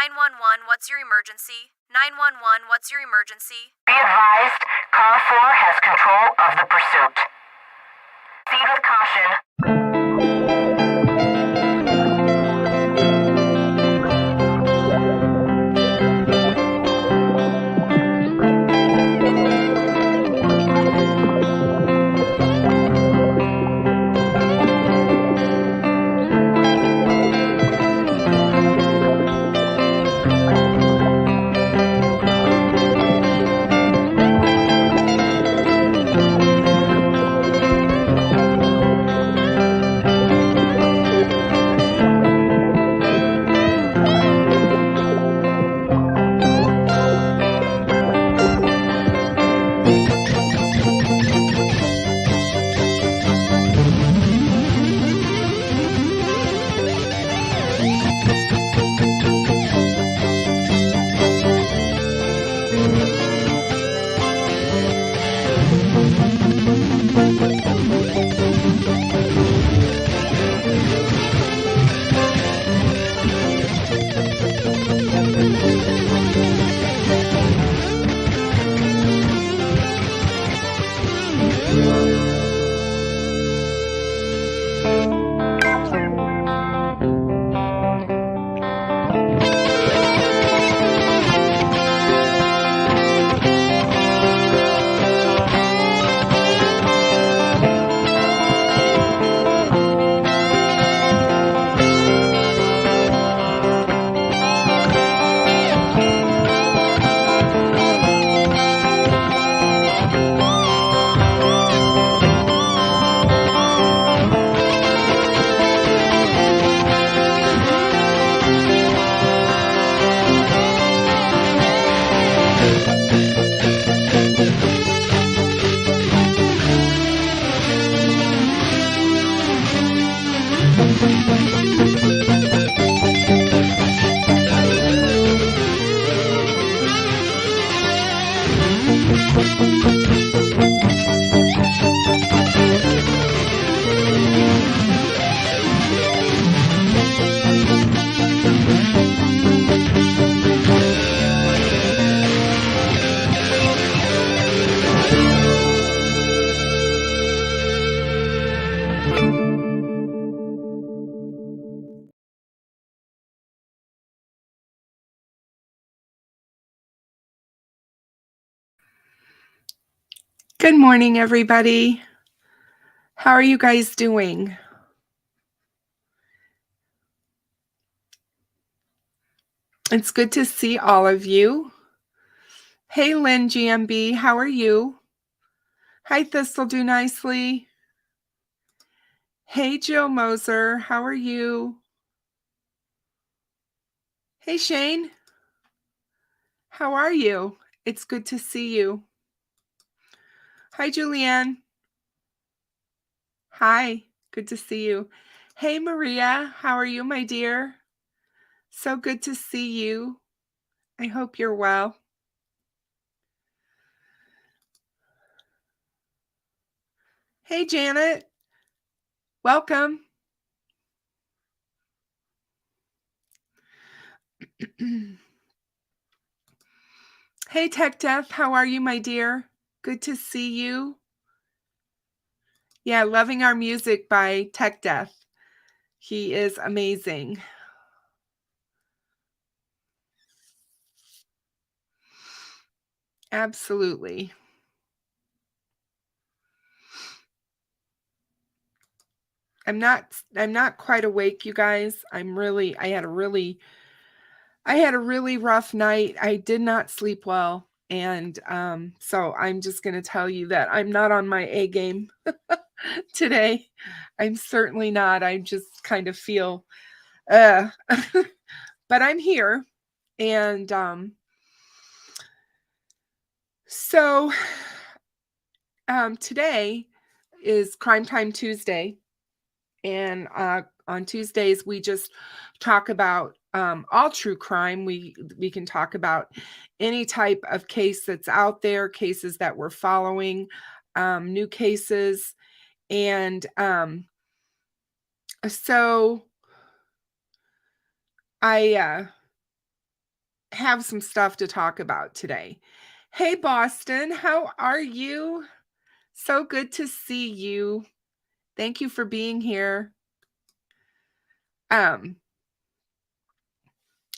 911, what's your emergency? 911, what's your emergency? Be advised, Car 4 has control of the pursuit. Proceed with caution. Good morning, everybody. How are you guys doing? It's good to see all of you. Hey, Lynn GMB, how are you? Hi, This'll Do Nicely. Hey, Jill Moser, how are you? Hey, Shane. How are you? It's good to see you. Hi, Julianne. Hi, good to see you. Hey, Maria, how are you, my dear? So good to see you. I hope you're well. Hey, Janet. Welcome. Hey, Tech Death, how are you, my dear? Good to see you. Yeah, loving our music by Tech Death. He is amazing. Absolutely. I'm not quite awake, you guys. I had a really rough night. I did not sleep well. And so I'm just going to tell you that I'm not on my A game today. I'm certainly not. I just kind of feel, but I'm here. And so today is Crime Time Tuesday. And on Tuesdays, we just talk about all true crime. We can talk about any type of case that's out there, cases that we're following, new cases. And so I have some stuff to talk about today. Hey, Boston, how are you? So good to see you. Thank you for being here. Um,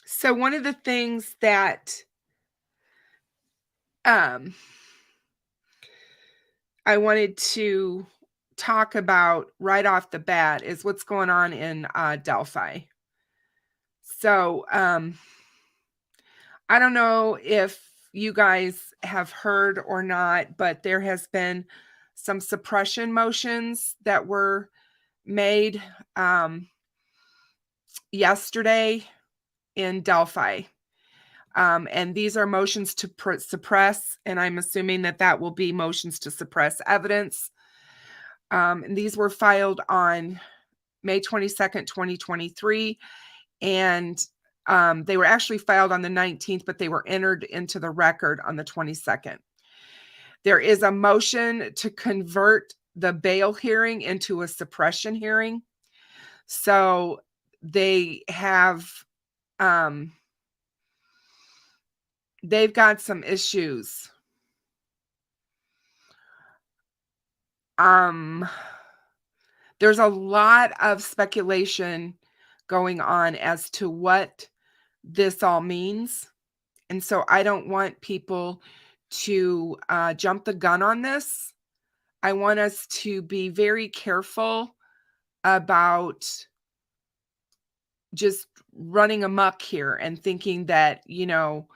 so one of the things that I wanted to talk about right off the bat is what's going on in Delphi. So I don't know if you guys have heard or not, but there has been some suppression motions that were made yesterday in Delphi. And these are motions to suppress, and I'm assuming that that will be motions to suppress evidence. And these were filed on May 22nd, 2023, and they were actually filed on the 19th, but they were entered into the record on the 22nd. There is a motion to convert the bail hearing into a suppression hearing. So they have, they've got some issues. There's a lot of speculation going on as to what this all means. And so I don't want people to jump the gun on this. I want us to be very careful about just running amok here and thinking that, you know,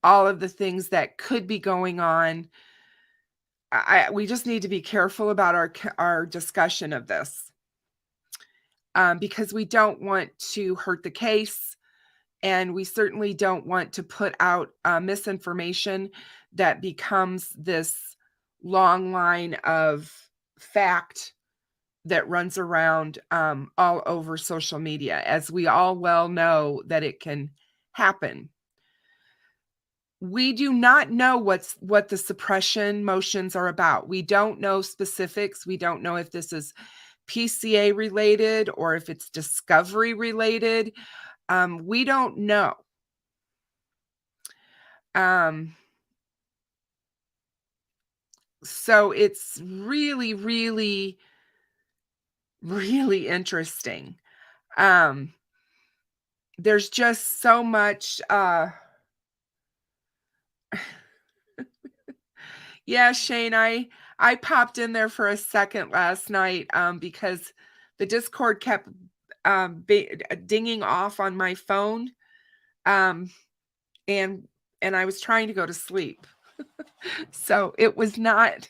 all of the things that could be going on. We just need to be careful about our discussion of this because we don't want to hurt the case, and we certainly don't want to put out misinformation that becomes this long line of fact that runs around all over social media, as we all well know that it can happen. We do not know what the suppression motions are about. We don't know specifics. We don't know if this is PCA related or if it's discovery related. We don't know. So it's really, really, really interesting. There's just so much yeah, Shane, I popped in there for a second last night because the Discord kept dinging off on my phone, and I was trying to go to sleep. So that was not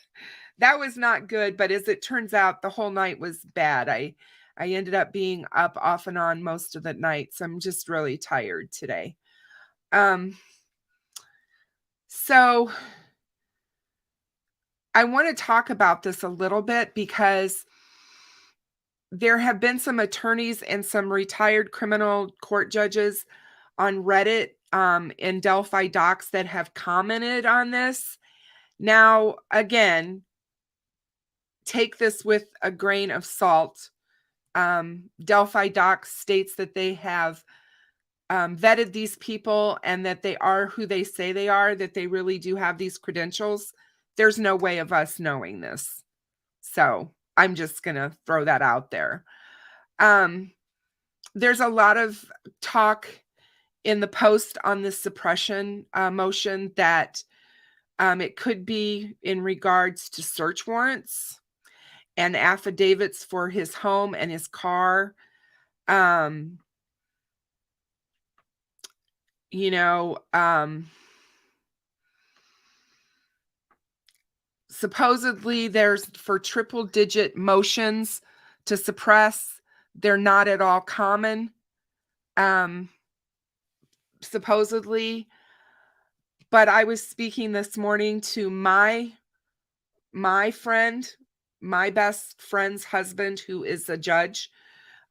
good. But as it turns out, the whole night was bad. I ended up being up off and on most of the night, so I'm just really tired today. So I want to talk about this a little bit because there have been some attorneys and some retired criminal court judges on Reddit in Delphi docs that have commented on this. Now, again, take this with a grain of salt. Delphi docs states that they have vetted these people and that they are who they say they are, that they really do have these credentials. There's no way of us knowing this. So I'm just going to throw that out there. There's a lot of talk in the post on this suppression motion that it could be in regards to search warrants and affidavits for his home and his car. Supposedly there's for triple digit motions to suppress. They're not at all common. Supposedly, but I was speaking this morning to my friend, my best friend's husband, who is a judge,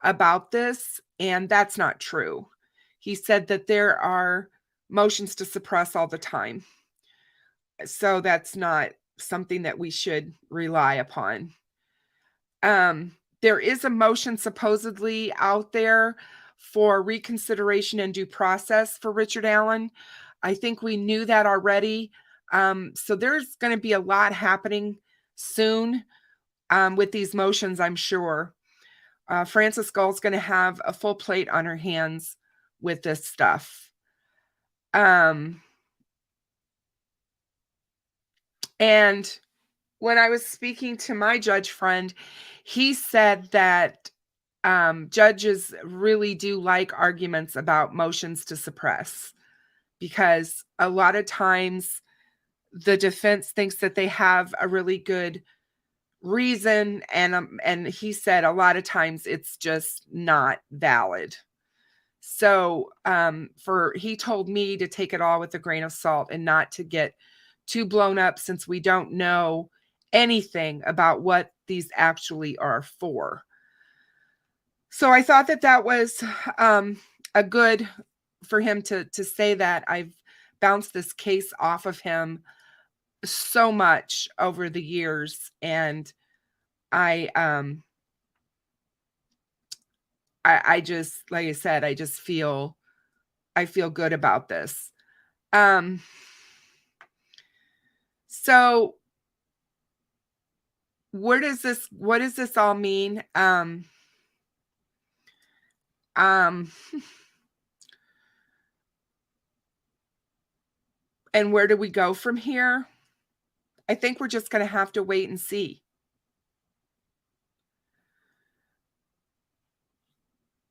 about this, and that's not true. He said that there are motions to suppress all the time. So that's not something that we should rely upon. There is a motion supposedly out there for reconsideration and due process for Richard Allen. I think we knew that already. So there's going to be a lot happening soon with these motions, I'm sure. Frances Gull's going to have a full plate on her hands with this stuff. And when I was speaking to my judge friend, he said that judges really do like arguments about motions to suppress, because a lot of times the defense thinks that they have a really good reason, and he said a lot of times it's just not valid. So he told me to take it all with a grain of salt and not to get too blown up, since we don't know anything about what these actually are for. So I thought that was a good for him to say that. I've bounced this case off of him so much over the years, and I just, like I said, I feel good about this. So what does this all mean? And where do we go from here? I think we're just going to have to wait and see.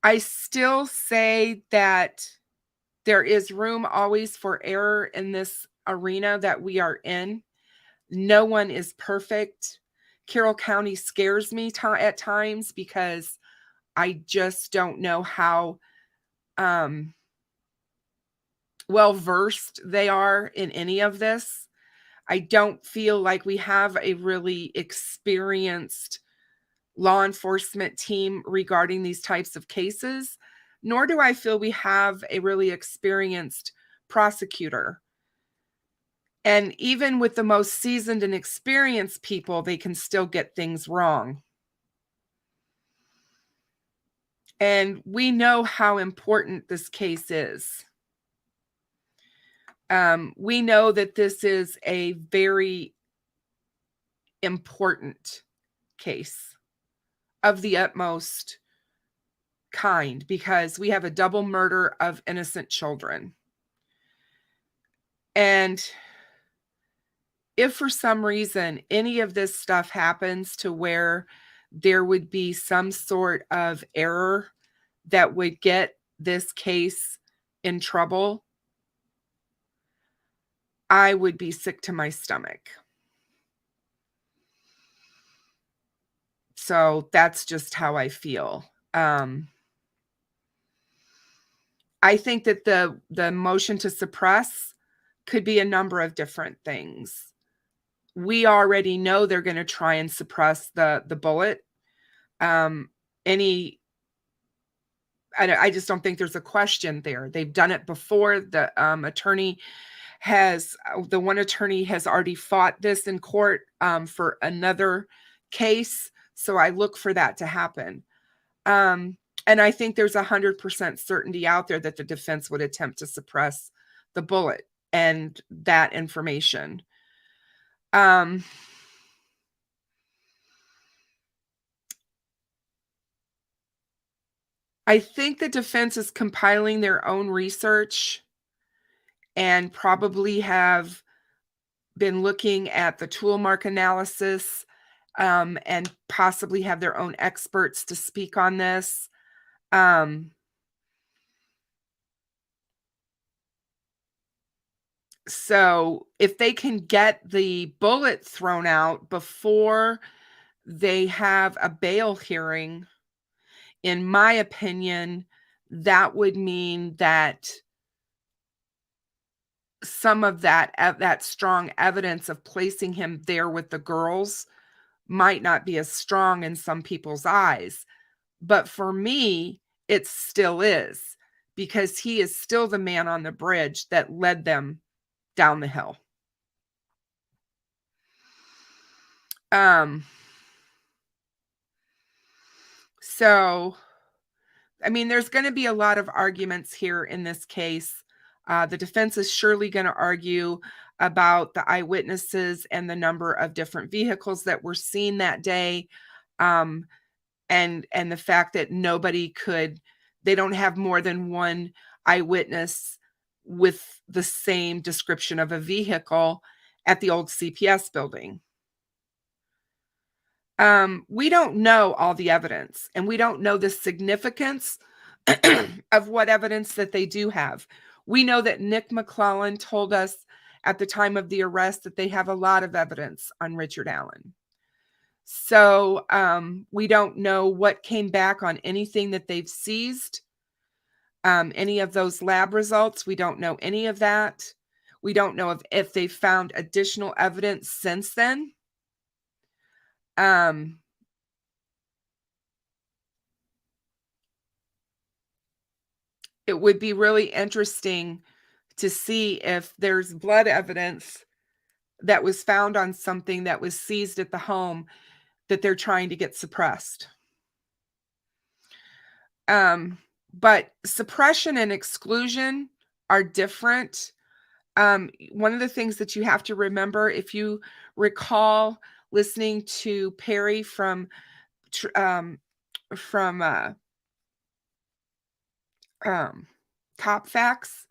I still say that there is room always for error in this arena that we are in. No one is perfect. Carroll County scares me at times, because I just don't know how well versed they are in any of this. I don't feel like we have a really experienced law enforcement team regarding these types of cases, nor do I feel we have a really experienced prosecutor. And even with the most seasoned and experienced people, they can still get things wrong. And we know how important this case is. We know that this is a very important case of the utmost kind, because we have a double murder of innocent children. And if for some reason any of this stuff happens to where there would be some sort of error that would get this case in trouble, I would be sick to my stomach. So that's just how I feel. I think that the motion to suppress could be a number of different things. We already know they're going to try and suppress the bullet. I just don't think there's a question there. They've done it before. The one attorney has already fought this in court for another case. So I look for that to happen. And I think there's 100% certainty out there that the defense would attempt to suppress the bullet and that information. I think the defense is compiling their own research and probably have been looking at the tool mark analysis, and possibly have their own experts to speak on this. So if they can get the bullet thrown out before they have a bail hearing, in my opinion, that would mean that some of that strong evidence of placing him there with the girls might not be as strong in some people's eyes. But for me, it still is, because he is still the man on the bridge that led them down the hill. So I mean, there's going to be a lot of arguments here in this case. The defense is surely going to argue about the eyewitnesses and the number of different vehicles that were seen that day, and the fact that they don't have more than one eyewitness with the same description of a vehicle at the old CPS building. We don't know all the evidence, and we don't know the significance of what evidence that they do have. We know that Nick McClellan told us at the time of the arrest that they have a lot of evidence on Richard Allen. So we don't know what came back on anything that they've seized, any of those lab results. We don't know any of that. We don't know if they found additional evidence since then. It would be really interesting to see if there's blood evidence that was found on something that was seized at the home that they're trying to get suppressed. But suppression and exclusion are different. One of the things that you have to remember, if you recall listening to Perry from Top Faxx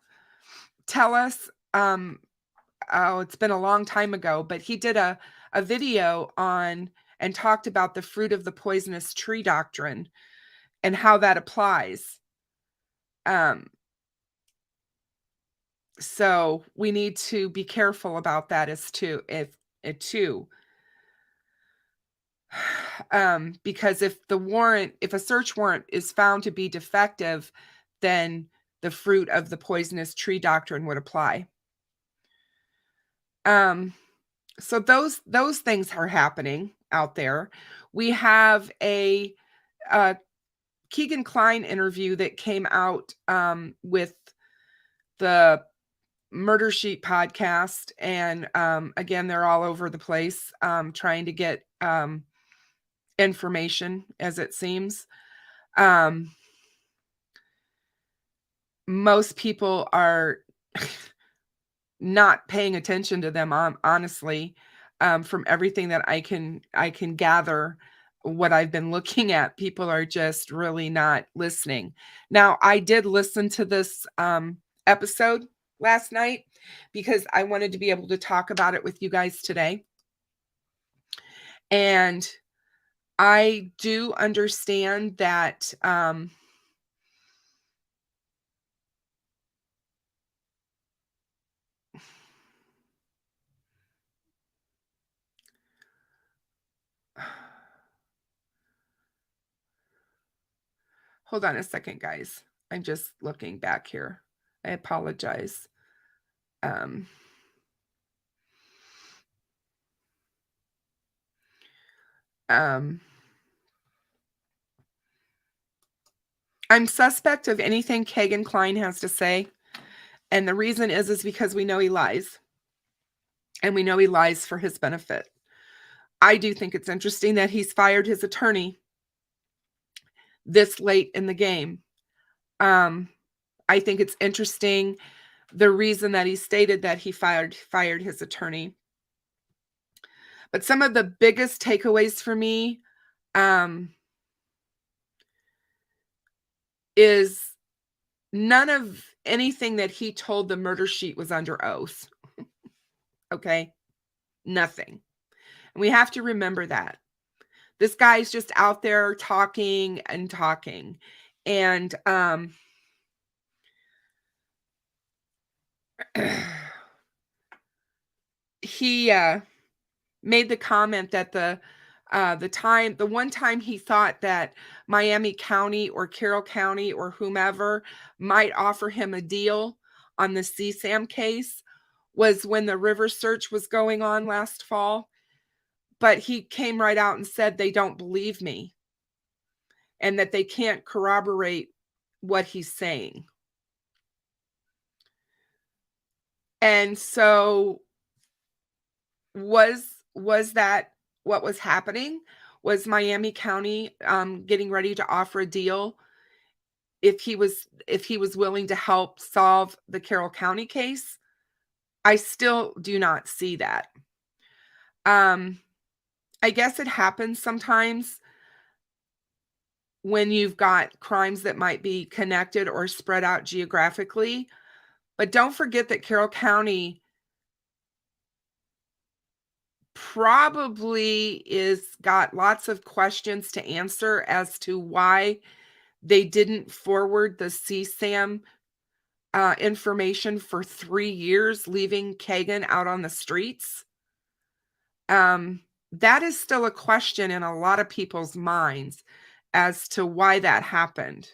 tell us, it's been a long time ago, but he did a video on and talked about the fruit of the poisonous tree doctrine and how that applies. So we need to be careful about that because if a search warrant is found to be defective, then the fruit of the poisonous tree doctrine would apply. So those things are happening out there. We have a Keegan Klein interview that came out with the Murder Sheet podcast, and again, they're all over the place trying to get information, as it seems. Most people are not paying attention to them, honestly, from everything that I can gather. What I've been looking at, people are just really not listening. Now, I did listen to this episode last night because I wanted to be able to talk about it with you guys today. And I do understand that hold on a second, guys. I'm just looking back here. I apologize. I'm suspect of anything Keegan Klein has to say. And the reason is because we know he lies. And we know he lies for his benefit. I do think it's interesting that he's fired his attorney this late in the game. I think it's interesting the reason that he stated that he fired his attorney. But some of the biggest takeaways for me is none of anything that he told the Murder Sheet was under oath. Okay? Nothing. And we have to remember that. This guy's just out there talking and talking. And he made the comment that the one time he thought that Miami County or Carroll County or whomever might offer him a deal on the CSAM case was when the river search was going on last fall. But he came right out and said they don't believe me and that they can't corroborate what he's saying. And so was that what was happening? Was Miami County getting ready to offer a deal if he was willing to help solve the Carroll County case. I still do not see that. I guess it happens sometimes when you've got crimes that might be connected or spread out geographically. But don't forget that Carroll County probably got lots of questions to answer as to why they didn't forward the CSAM information for 3 years, leaving Keegan out on the streets. That is still a question in a lot of people's minds as to why that happened.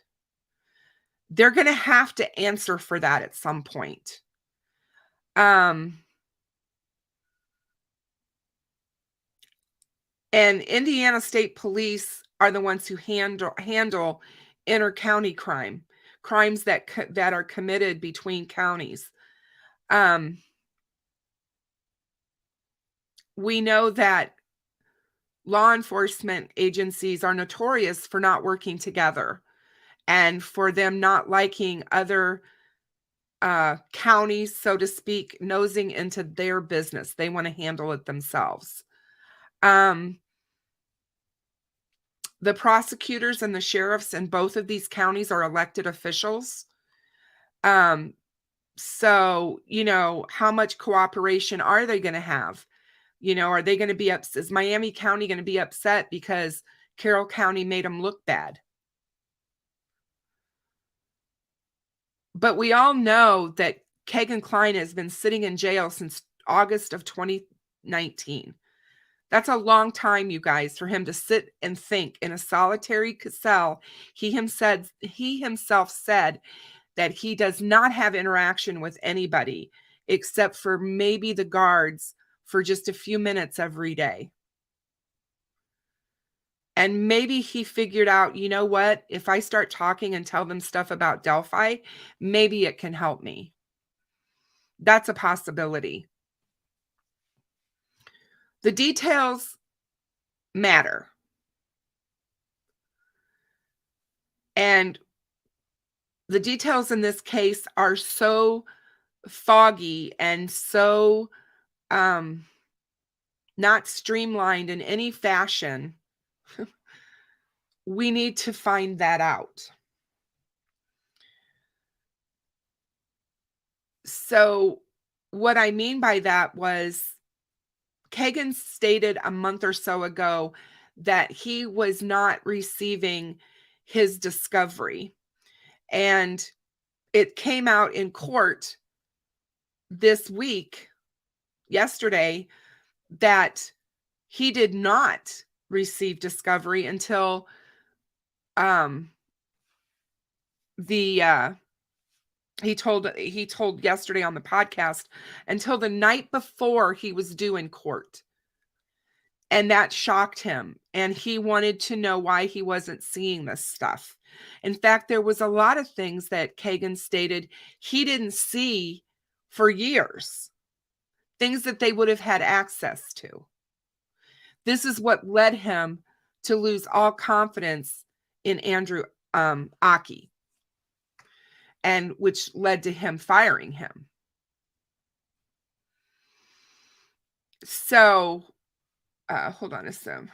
They're going to have to answer for that at some point. And Indiana State Police are the ones who handle inter-county crimes that are committed between counties. We know that law enforcement agencies are notorious for not working together and for them not liking other counties, so to speak, nosing into their business. They want to handle it themselves. The prosecutors and the sheriffs in both of these counties are elected officials. So, how much cooperation are they going to have? Are they going to be upset? Is Miami County going to be upset because Carroll County made them look bad? But we all know that Keegan Klein has been sitting in jail since August of 2019. That's a long time, you guys, for him to sit and think in a solitary cell. He himself said that he does not have interaction with anybody except for maybe the guards for just a few minutes every day. And maybe he figured out, you know what? If I start talking and tell them stuff about Delphi, maybe it can help me. That's a possibility. The details matter. And the details in this case are so foggy and so not streamlined in any fashion. We need to find that out. So what I mean by that was Keegan stated a month or so ago that he was not receiving his discovery. And it came out in court this week, yesterday, that he did not receive discovery until he told yesterday on the podcast, until the night before he was due in court. And that shocked him. And he wanted to know why he wasn't seeing this stuff. In fact, there was a lot of things that Keegan stated he didn't see for years. Things that they would have had access to. This is what led him to lose all confidence in Andrew Aki, and which led to him firing him. So, hold on a second.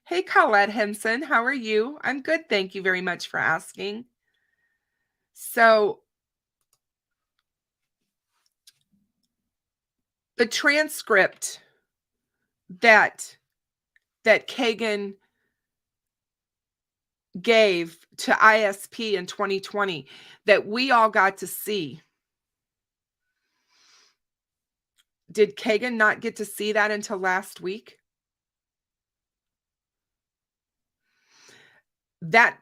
Hey, Colette Henson, how are you? I'm good, thank you very much for asking. So, the transcript that Keegan gave to ISP in 2020 that we all got to see. Did Keegan not get to see that until last week? That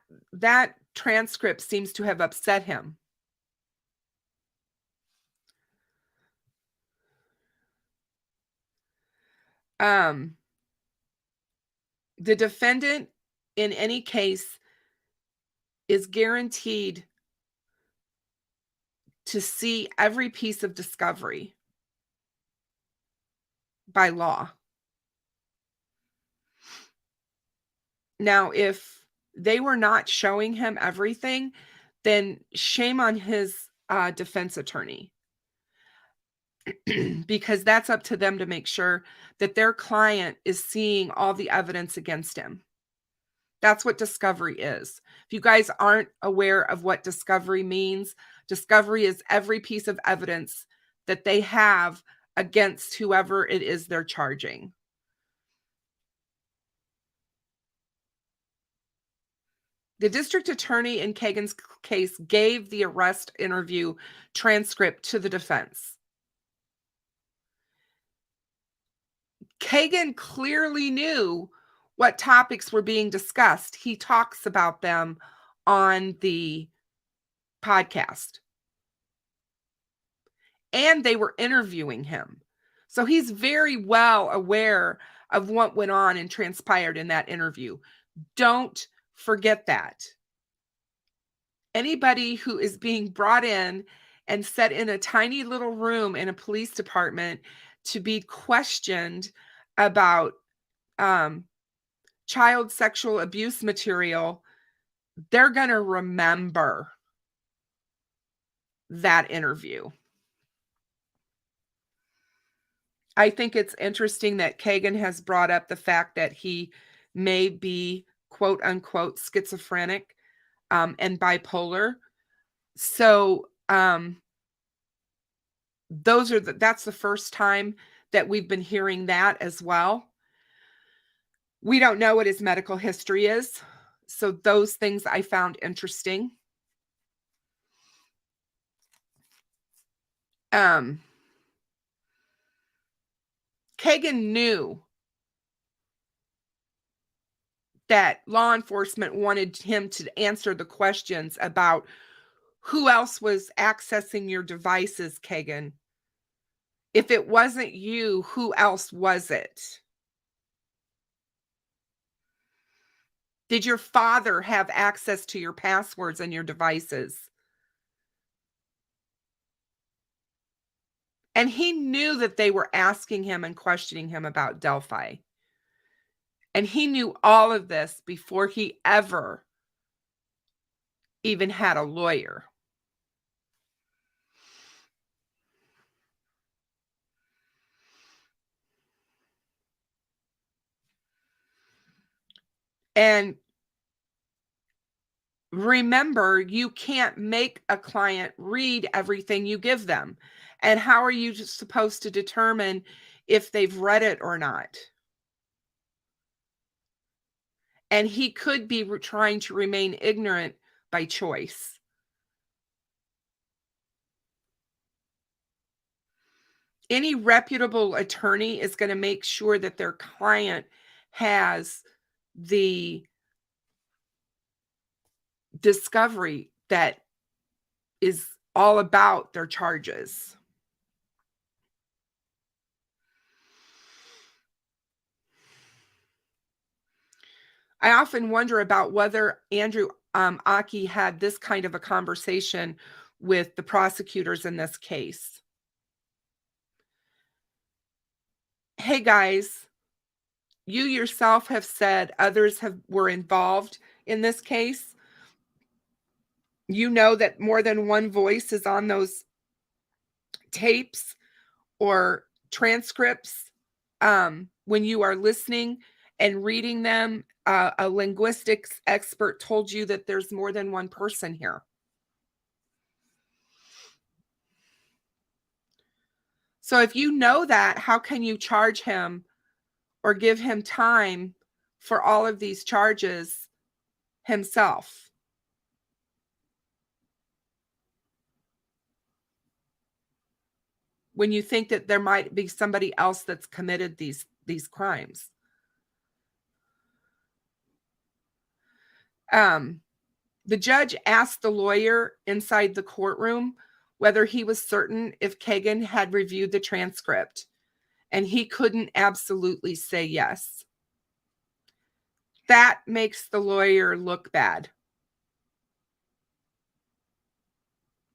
transcript seems to have upset him. The defendant in any case is guaranteed to see every piece of discovery by law. Now, if they were not showing him everything, then shame on his defense attorney, because that's up to them to make sure that their client is seeing all the evidence against him. That's what discovery is. If you guys aren't aware of what discovery means, discovery is every piece of evidence that they have against whoever it is they're charging. The district attorney in Keegan's case gave the arrest interview transcript to the defense. Keegan clearly knew what topics were being discussed. He talks about them on the podcast. And they were interviewing him. So he's very well aware of what went on and transpired in that interview. Don't forget that. Anybody who is being brought in and set in a tiny little room in a police department to be questioned about child sexual abuse material, they're going to remember that interview. I think it's interesting that Keegan has brought up the fact that he may be quote unquote schizophrenic and bipolar. So that's the first time that we've been hearing that as well. We don't know what his medical history is. So those things I found interesting. Keegan knew that law enforcement wanted him to answer the questions about who else was accessing your devices, Keegan. If it wasn't you, who else was it? Did your father have access to your passwords and your devices? And he knew that they were asking him and questioning him about Delphi. And he knew all of this before he ever even had a lawyer. And remember, you can't make a client read everything you give them. And how are you supposed to determine if they've read it or not? And he could be trying to remain ignorant by choice. Any reputable attorney is going to make sure that their client has the discovery that is all about their charges. I often wonder about whether Andrew Aki had this kind of a conversation with the prosecutors in this case. Hey guys, you yourself have said others were involved in this case. You know that more than one voice is on those tapes or transcripts. When you are listening and reading them, a linguistics expert told you that there's more than one person here. So if you know that, how can you charge him or give him time for all of these charges himself? When you think that there might be somebody else that's committed these crimes. The judge asked the lawyer inside the courtroom whether he was certain if Keegan had reviewed the transcript, and he couldn't absolutely say yes. That makes the lawyer look bad,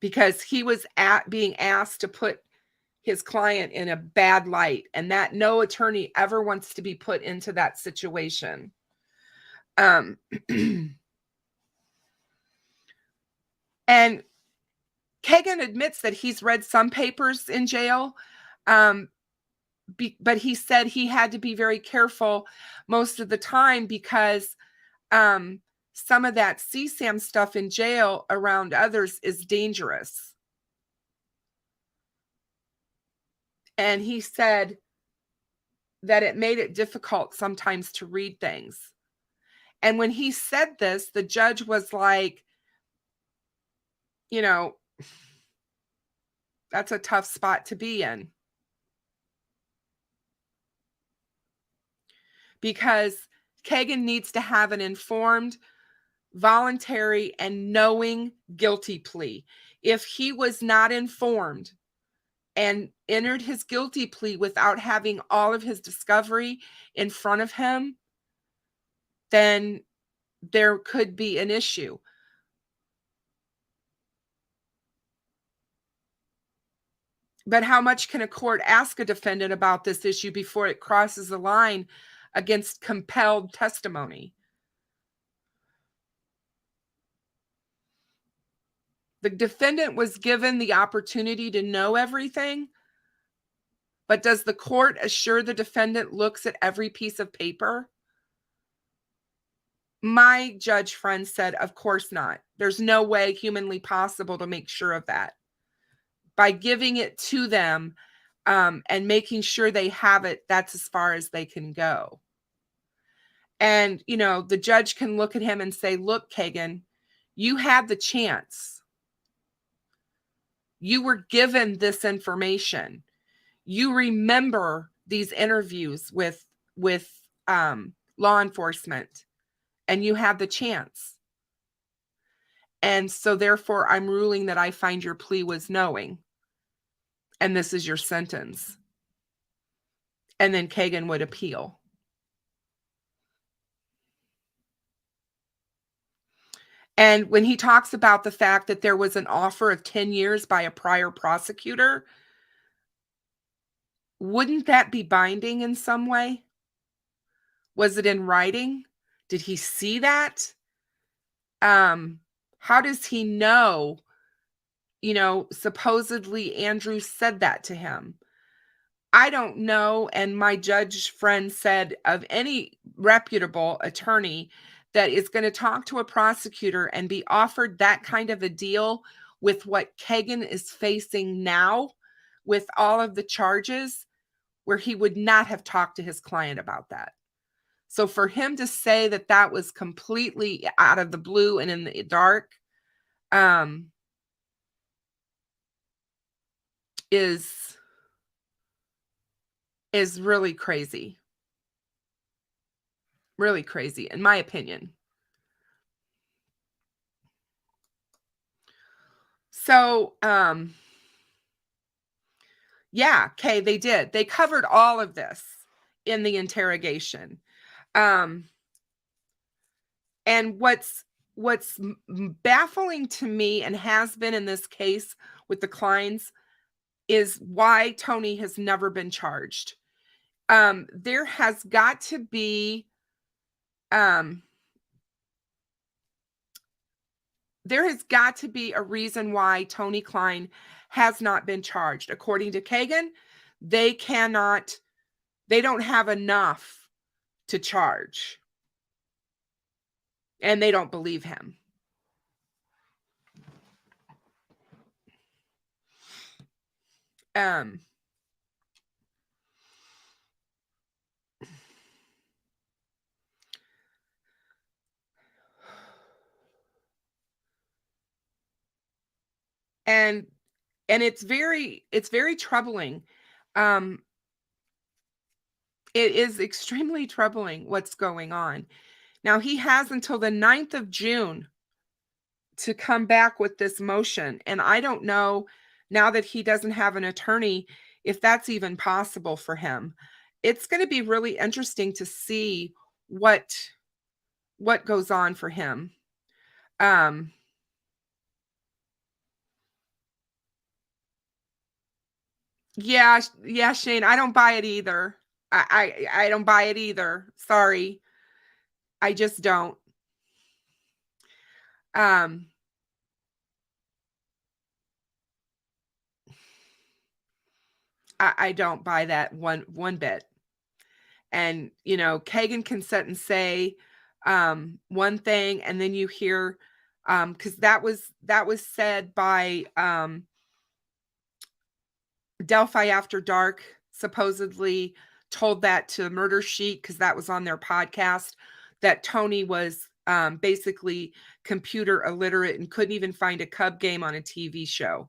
because he was being asked to put his client in a bad light, and that no attorney ever wants to be put into that situation. Um, and Keegan admits that he's read some papers in jail, but he said he had to be very careful most of the time because some of that CSAM stuff in jail around others is dangerous. And he said that it made it difficult sometimes to read things. And when he said this, the judge was like, you know, that's a tough spot to be in. Because Keegan needs to have an informed, voluntary, and knowing guilty plea. If he was not informed and entered his guilty plea without having all of his discovery in front of him, then there could be an issue. But how much can a court ask a defendant about this issue before it crosses the line against compelled testimony? The defendant was given the opportunity to know everything, but does the court assure the defendant looks at every piece of paper? My judge friend said, of course not. There's no way humanly possible to make sure of that. By giving it to them and making sure they have it, that's as far as they can go. And, you know, the judge can look at him and say, look, Keegan, you had the chance. You were given this information. You remember these interviews with law enforcement, and you had the chance. And so therefore, I'm ruling that I find your plea was knowing. And this is your sentence. And then Keegan would appeal. And when he talks about the fact that there was an offer of 10 years by a prior prosecutor, wouldn't that be binding in some way? Was it in writing? Did he see that? How does he know? You know, supposedly Andrew said that to him. I don't know. And my judge friend said of any reputable attorney that is going to talk to a prosecutor and be offered that kind of a deal with what Keegan is facing now with all of the charges, where he would not have talked to his client about that. So for him to say that that was completely out of the blue and in the dark is really crazy. Really crazy, in my opinion. So, yeah, okay, they did. They covered all of this in the interrogation. And what's baffling to me, and has been in this case with the Kleins, is why Tony has never been charged. There has got to be a reason why Tony Klein has not been charged. According to Keegan, they don't have enough to charge. And they don't believe him. And it's very troubling. It is extremely troubling what's going on. Now, he has until the 9th of June to come back with this motion. And I don't know, now that he doesn't have an attorney, if that's even possible for him. It's going to be really interesting to see what goes on for him. Yeah, Shane, I don't buy it either. I don't buy it either. Sorry. I just don't. I don't buy that one bit. And, you know, Keegan can sit and say one thing, and then you hear, because that was said by Delphi After Dark, supposedly told that to Murder Sheet because that was on their podcast, that Tony was basically computer illiterate and couldn't even find a Cub game on a TV show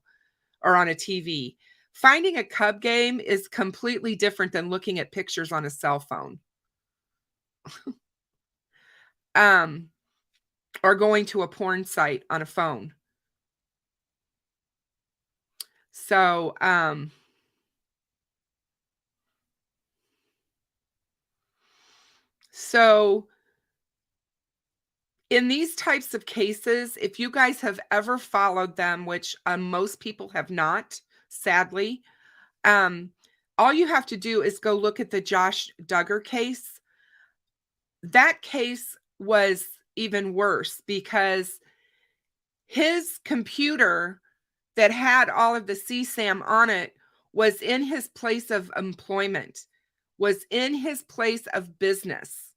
or on a TV. Finding a Cub game is completely different than looking at pictures on a cell phone. Or going to a porn site on a phone. So, in these types of cases, if you guys have ever followed them, which most people have not, sadly, all you have to do is go look at the Josh Duggar case. That case was even worse because his computer that had all of the CSAM on it was in his place of employment, was in his place of business.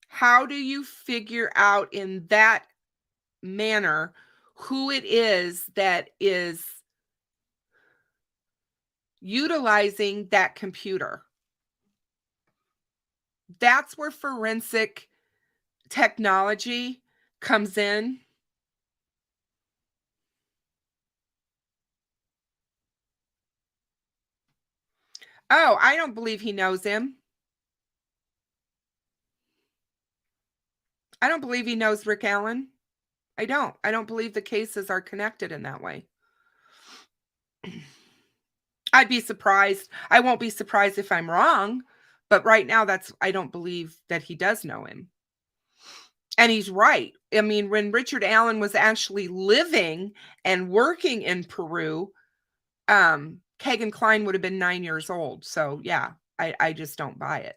How do you figure out in that manner who it is that is utilizing that computer? That's where forensic technology comes in. Oh, I don't believe he knows him. I don't believe he knows Rick Allen. I don't believe the cases are connected in that way. I'd be surprised. I won't be surprised if I'm wrong, but right now I don't believe that he does know him. And he's right. I mean, when Richard Allen was actually living and working in Peru, Keegan Klein would have been 9 years old. So yeah, I just don't buy it.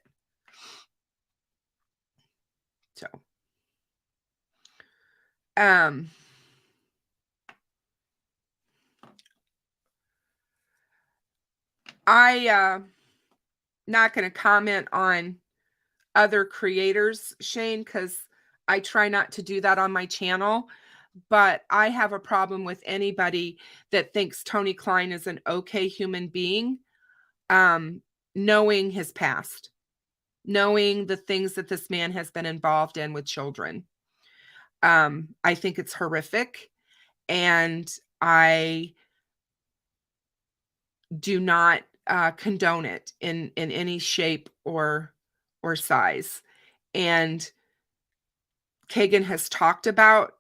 So, I not going to comment on other creators, Shane, because I try not to do that on my channel. But I have a problem with anybody that thinks Tony Klein is an okay human being, knowing his past, knowing the things that this man has been involved in with children. I think it's horrific, and I do not condone it in any shape or size. And Keegan has talked about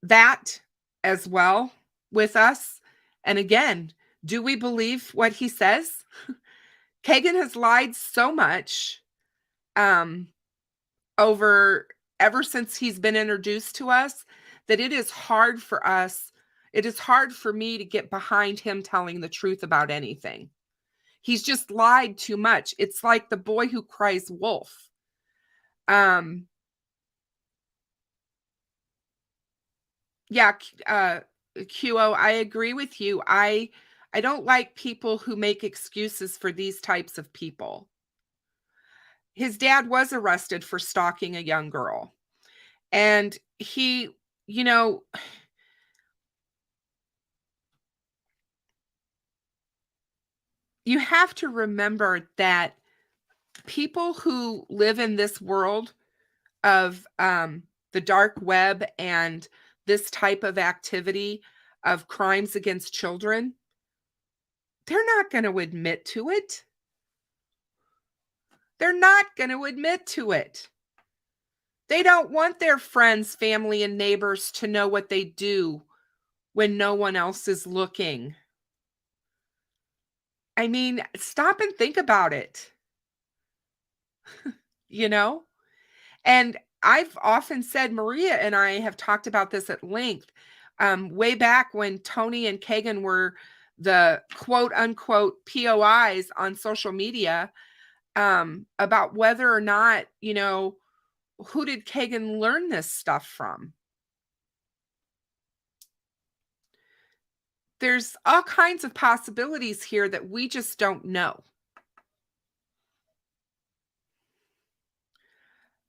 that as well with us. And again, do we believe what he says? Keegan has lied so much ever since he's been introduced to us that it is hard for us. It is hard for me to get behind him telling the truth about anything. He's just lied too much. It's like the boy who cries wolf. Yeah, QO, I agree with you. I don't like people who make excuses for these types of people. His dad was arrested for stalking a young girl. And he, you know, you have to remember that people who live in this world of the dark web and this type of activity of crimes against children, they're not going to admit to it. They're not going to admit to it. They don't want their friends, family, and neighbors to know what they do when no one else is looking. I mean, stop and think about it. You know? And I've often said, Maria and I have talked about this at length, way back when Tony and Keegan were the quote unquote POIs on social media. about whether or not, who did Keegan learn this stuff from? There's all kinds of possibilities here that we just don't know.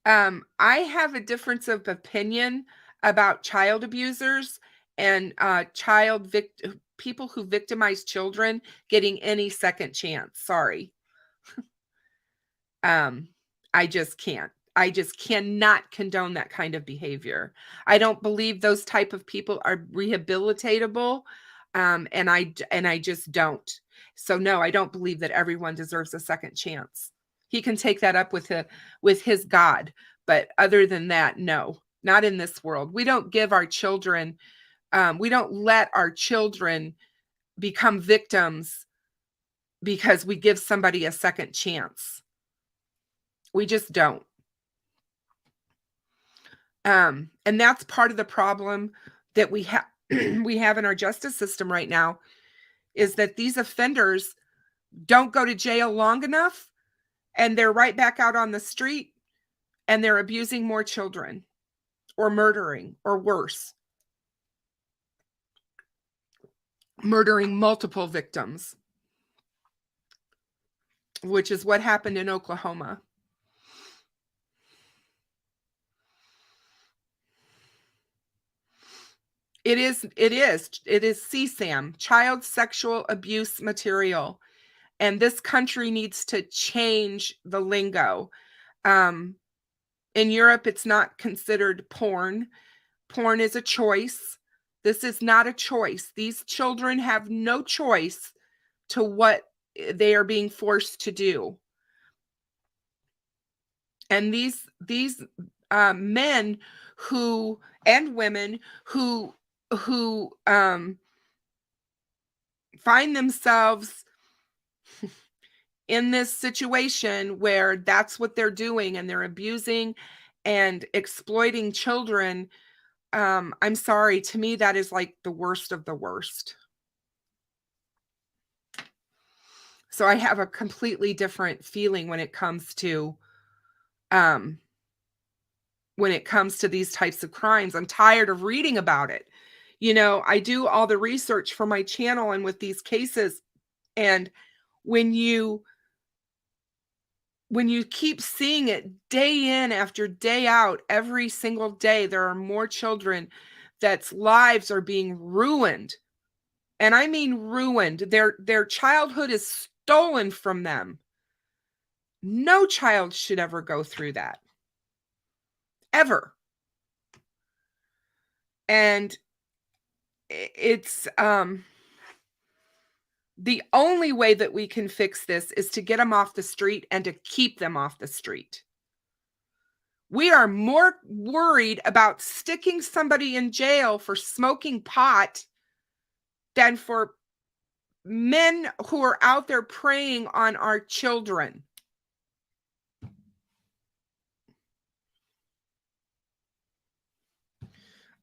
I have a difference of opinion about child abusers and people who victimize children getting any second chance. Sorry. I just can't. I just cannot condone that kind of behavior. I don't believe those type of people are rehabilitatable. And I just don't. So no, I don't believe that everyone deserves a second chance. He can take that up with his God, but other than that, no, not in this world. We don't give our children, we don't let our children become victims because we give somebody a second chance. We just don't. And that's part of the problem that we have we have in our justice system right now, is that these offenders don't go to jail long enough and they're right back out on the street and they're abusing more children or murdering or worse, murdering multiple victims, which is what happened in Oklahoma. It is CSAM, child sexual abuse material. And this country needs to change the lingo. In Europe, it's not considered porn. Porn is a choice. This is not a choice. These children have no choice to what they are being forced to do. And these men who and women who find themselves in this situation where that's what they're doing and they're abusing and exploiting children, I'm sorry, to me that is like the worst of the worst. So I have a completely different feeling when it comes to these types of crimes. I'm tired of reading about it. I do all the research for my channel and with these cases. And when you keep seeing it day in after day out, every single day, there are more children that's lives are being ruined. And I mean ruined. Their childhood is stolen from them. No child should ever go through that. Ever. And it's the only way that we can fix this is to get them off the street and to keep them off the street. We are more worried about sticking somebody in jail for smoking pot than for men who are out there preying on our children.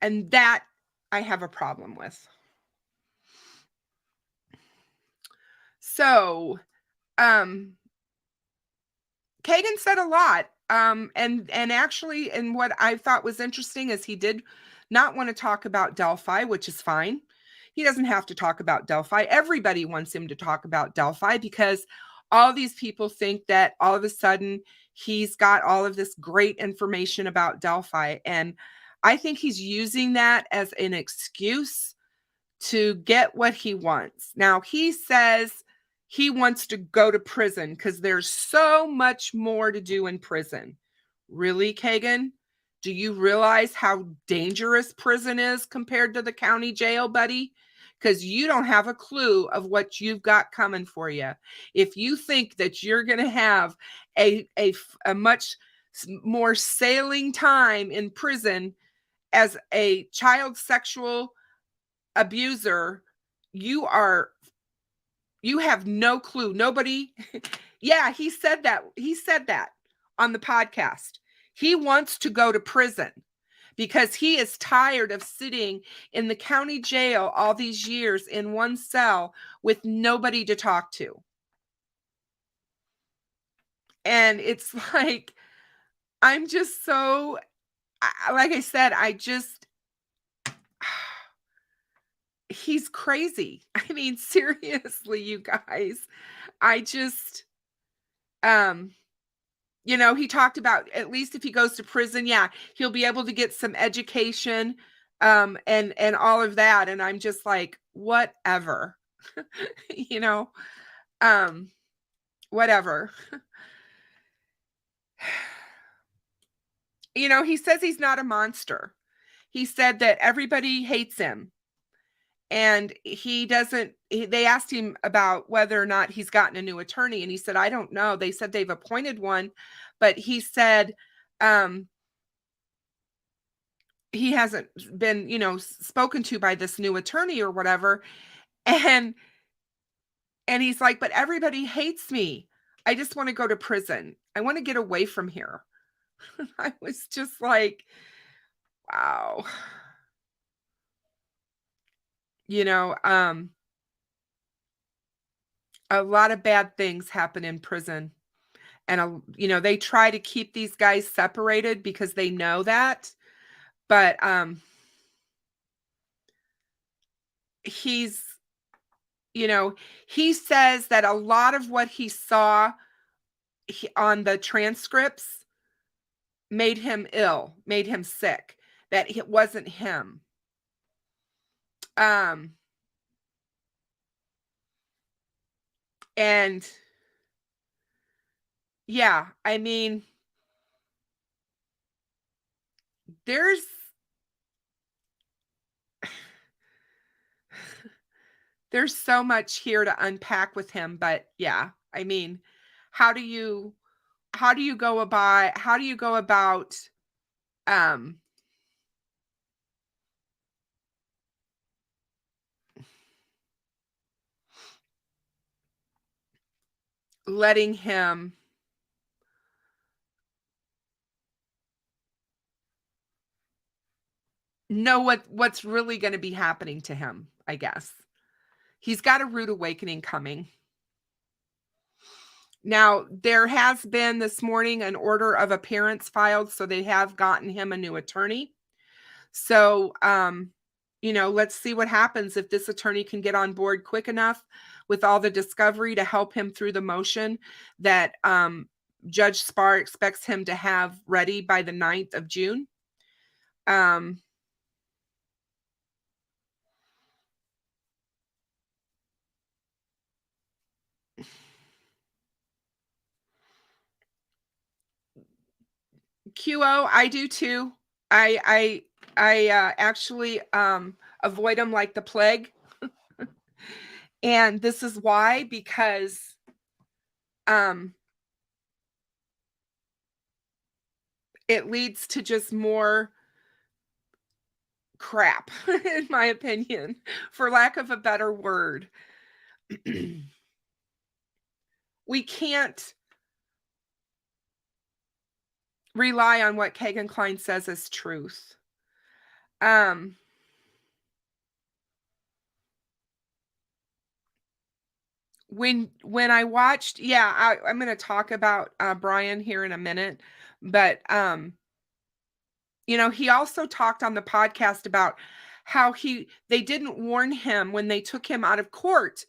And that I have a problem with. So, Keegan said a lot. And actually, and what I thought was interesting is he did not want to talk about Delphi, which is fine. He doesn't have to talk about Delphi. Everybody wants him to talk about Delphi because all these people think that all of a sudden he's got all of this great information about Delphi. And I think he's using that as an excuse to get what he wants. Now, he says he wants to go to prison because there's so much more to do in prison. Really, Keegan? Do you realize how dangerous prison is compared to the county jail, buddy? Because you don't have a clue of what you've got coming for you. If you think that you're going to have a much more sailing time in prison as a child sexual abuser, you have no clue. Nobody. Yeah, he said that. He said that on the podcast. He wants to go to prison because he is tired of sitting in the county jail all these years in one cell with nobody to talk to. And it's like, I'm just so, like I said, he's crazy. I mean, seriously, you guys, I just, um, he talked about at least if he goes to prison, yeah, he'll be able to get some education, and all of that. And I'm just like, whatever, you know, um, whatever. He says he's not a monster. He said that everybody hates him. And he doesn't, they asked him about whether or not he's gotten a new attorney. And he said, I don't know. They said they've appointed one, but he said, he hasn't been, spoken to by this new attorney or whatever. And, and he's like, but everybody hates me. I just want to go to prison. I want to get away from here. I was just like, wow. A lot of bad things happen in prison. And, they try to keep these guys separated because they know that. But he's, he says that a lot of what he saw on the transcripts made him ill, made him sick, that it wasn't him. And yeah, I mean, there's so much here to unpack with him, but yeah, I mean, how do you go about letting him know what's really going to be happening to him, I guess. He's got a rude awakening coming. Now, there has been this morning an order of appearance filed, so they have gotten him a new attorney. So, let's see what happens if this attorney can get on board quick enough with all the discovery to help him through the motion that Judge Spar expects him to have ready by the 9th of June. QO, I do too. I actually avoid them like the plague. And this is why, because it leads to just more crap, in my opinion, for lack of a better word. We can't rely on what Keegan Klein says as truth. When I watched, I'm going to talk about Brian here in a minute, but he also talked on the podcast about how they didn't warn him when they took him out of court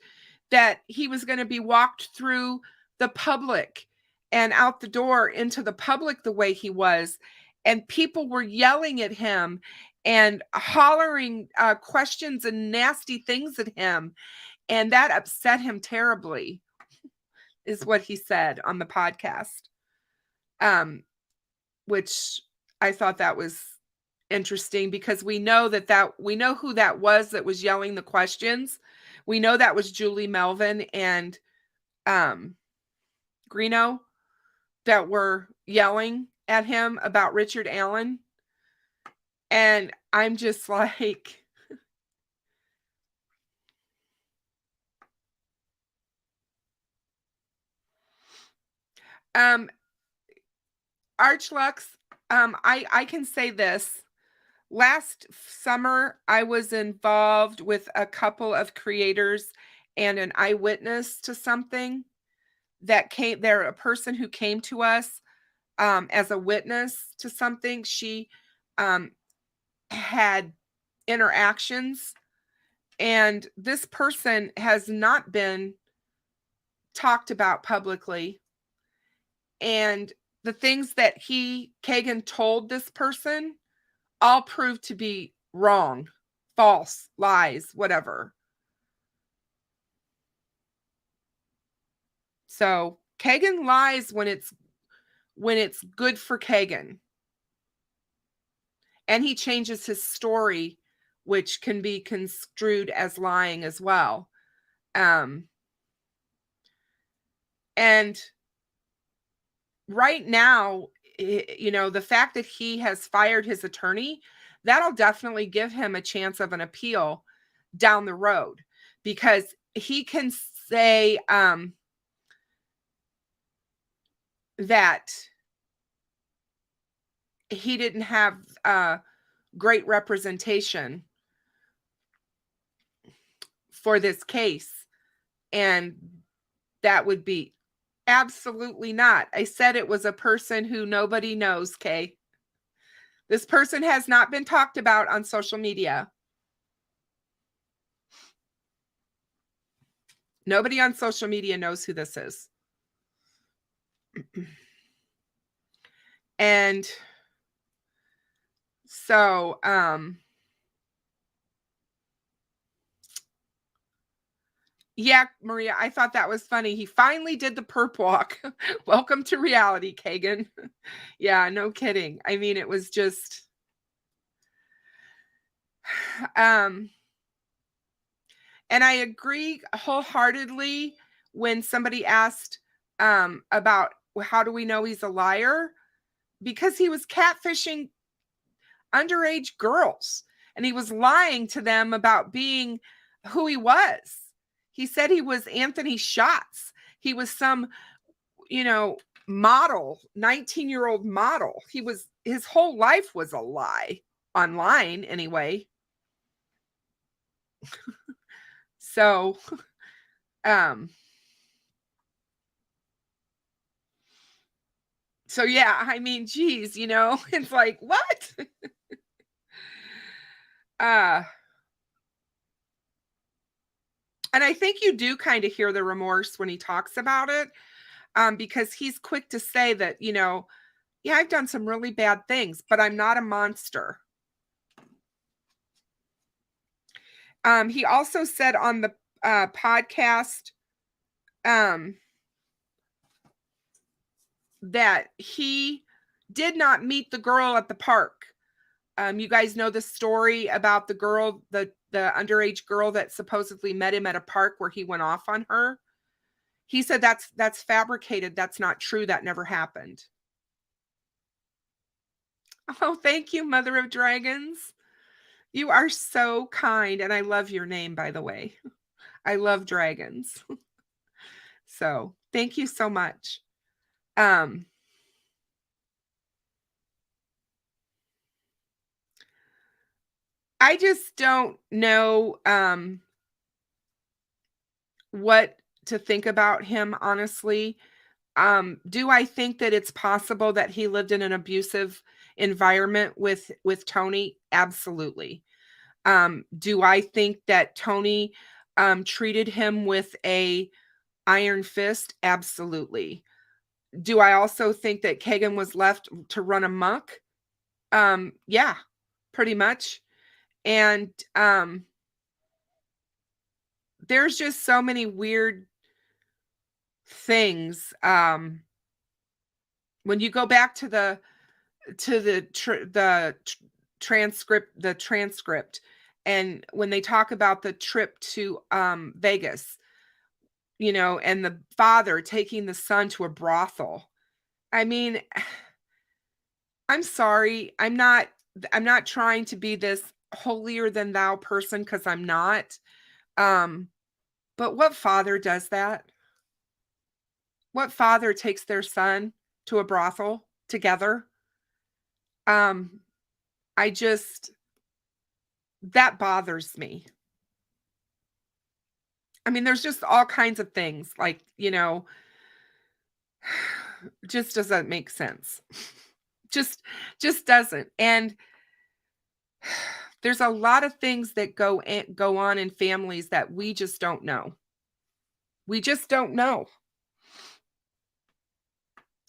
that he was going to be walked through the public and out the door into the public the way he was. And people were yelling at him and hollering questions and nasty things at him. And that upset him terribly, is what he said on the podcast. Which I thought that was interesting, because we know we know who that was yelling the questions. We know that was Julie Melvin and Greeno that were yelling at him about Richard Allen. And I'm just like, Archlux, I can say this. Last summer, I was involved with a couple of creators and an eyewitness to something that came there, a person who came to us as a witness to something. She had interactions, and this person has not been talked about publicly. And the things that Keegan told this person all proved to be wrong, false, lies, whatever. So Keegan lies when it's good for Keegan. And he changes his story, which can be construed as lying as well. And right now, the fact that he has fired his attorney, that'll definitely give him a chance of an appeal down the road, because he can say that he didn't have great representation for this case. And that would be absolutely not. I said it was a person who nobody knows, Kay. This person has not been talked about on social media. Nobody on social media knows who this is. And so, yeah, Maria, I thought that was funny. He finally did the perp walk. Welcome to reality, Keegan. Yeah, no kidding. I mean, it was just, and I agree wholeheartedly when somebody asked about how do we know he's a liar? Because he was catfishing underage girls, and he was lying to them about being who he was. He said he was Anthony Schatz. He was some, model, 19-year-old model. His whole life was a lie, online anyway. So, yeah, I mean, geez, it's like, what? And I think you do kind of hear the remorse when he talks about it, because he's quick to say that, yeah, I've done some really bad things, but I'm not a monster. He also said on the podcast that he did not meet the girl at the park. You guys know the story about the girl, the underage girl that supposedly met him at a park where he went off on her. He said that's fabricated. That's not true. That never happened. Oh, thank you, Mother of Dragons. You are so kind, and I love your name, by the way. I love dragons. So thank you so much. I just don't know what to think about him, honestly. Do I think that it's possible that he lived in an abusive environment with Tony? Absolutely. Do I think that Tony treated him with a iron fist? Absolutely. Do I also think that Keegan was left to run amok? Yeah, pretty much. And there's just so many weird things. When you go back to the transcript, and when they talk about the trip to Vegas, and the father taking the son to a brothel. I mean, I'm sorry. I'm not trying to be this holier than thou person, because I'm not. But what father does that? What father takes their son to a brothel together? That bothers me. I mean, there's just all kinds of things like, just doesn't make sense. Just doesn't. And there's a lot of things that go on in families that we just don't know. We just don't know.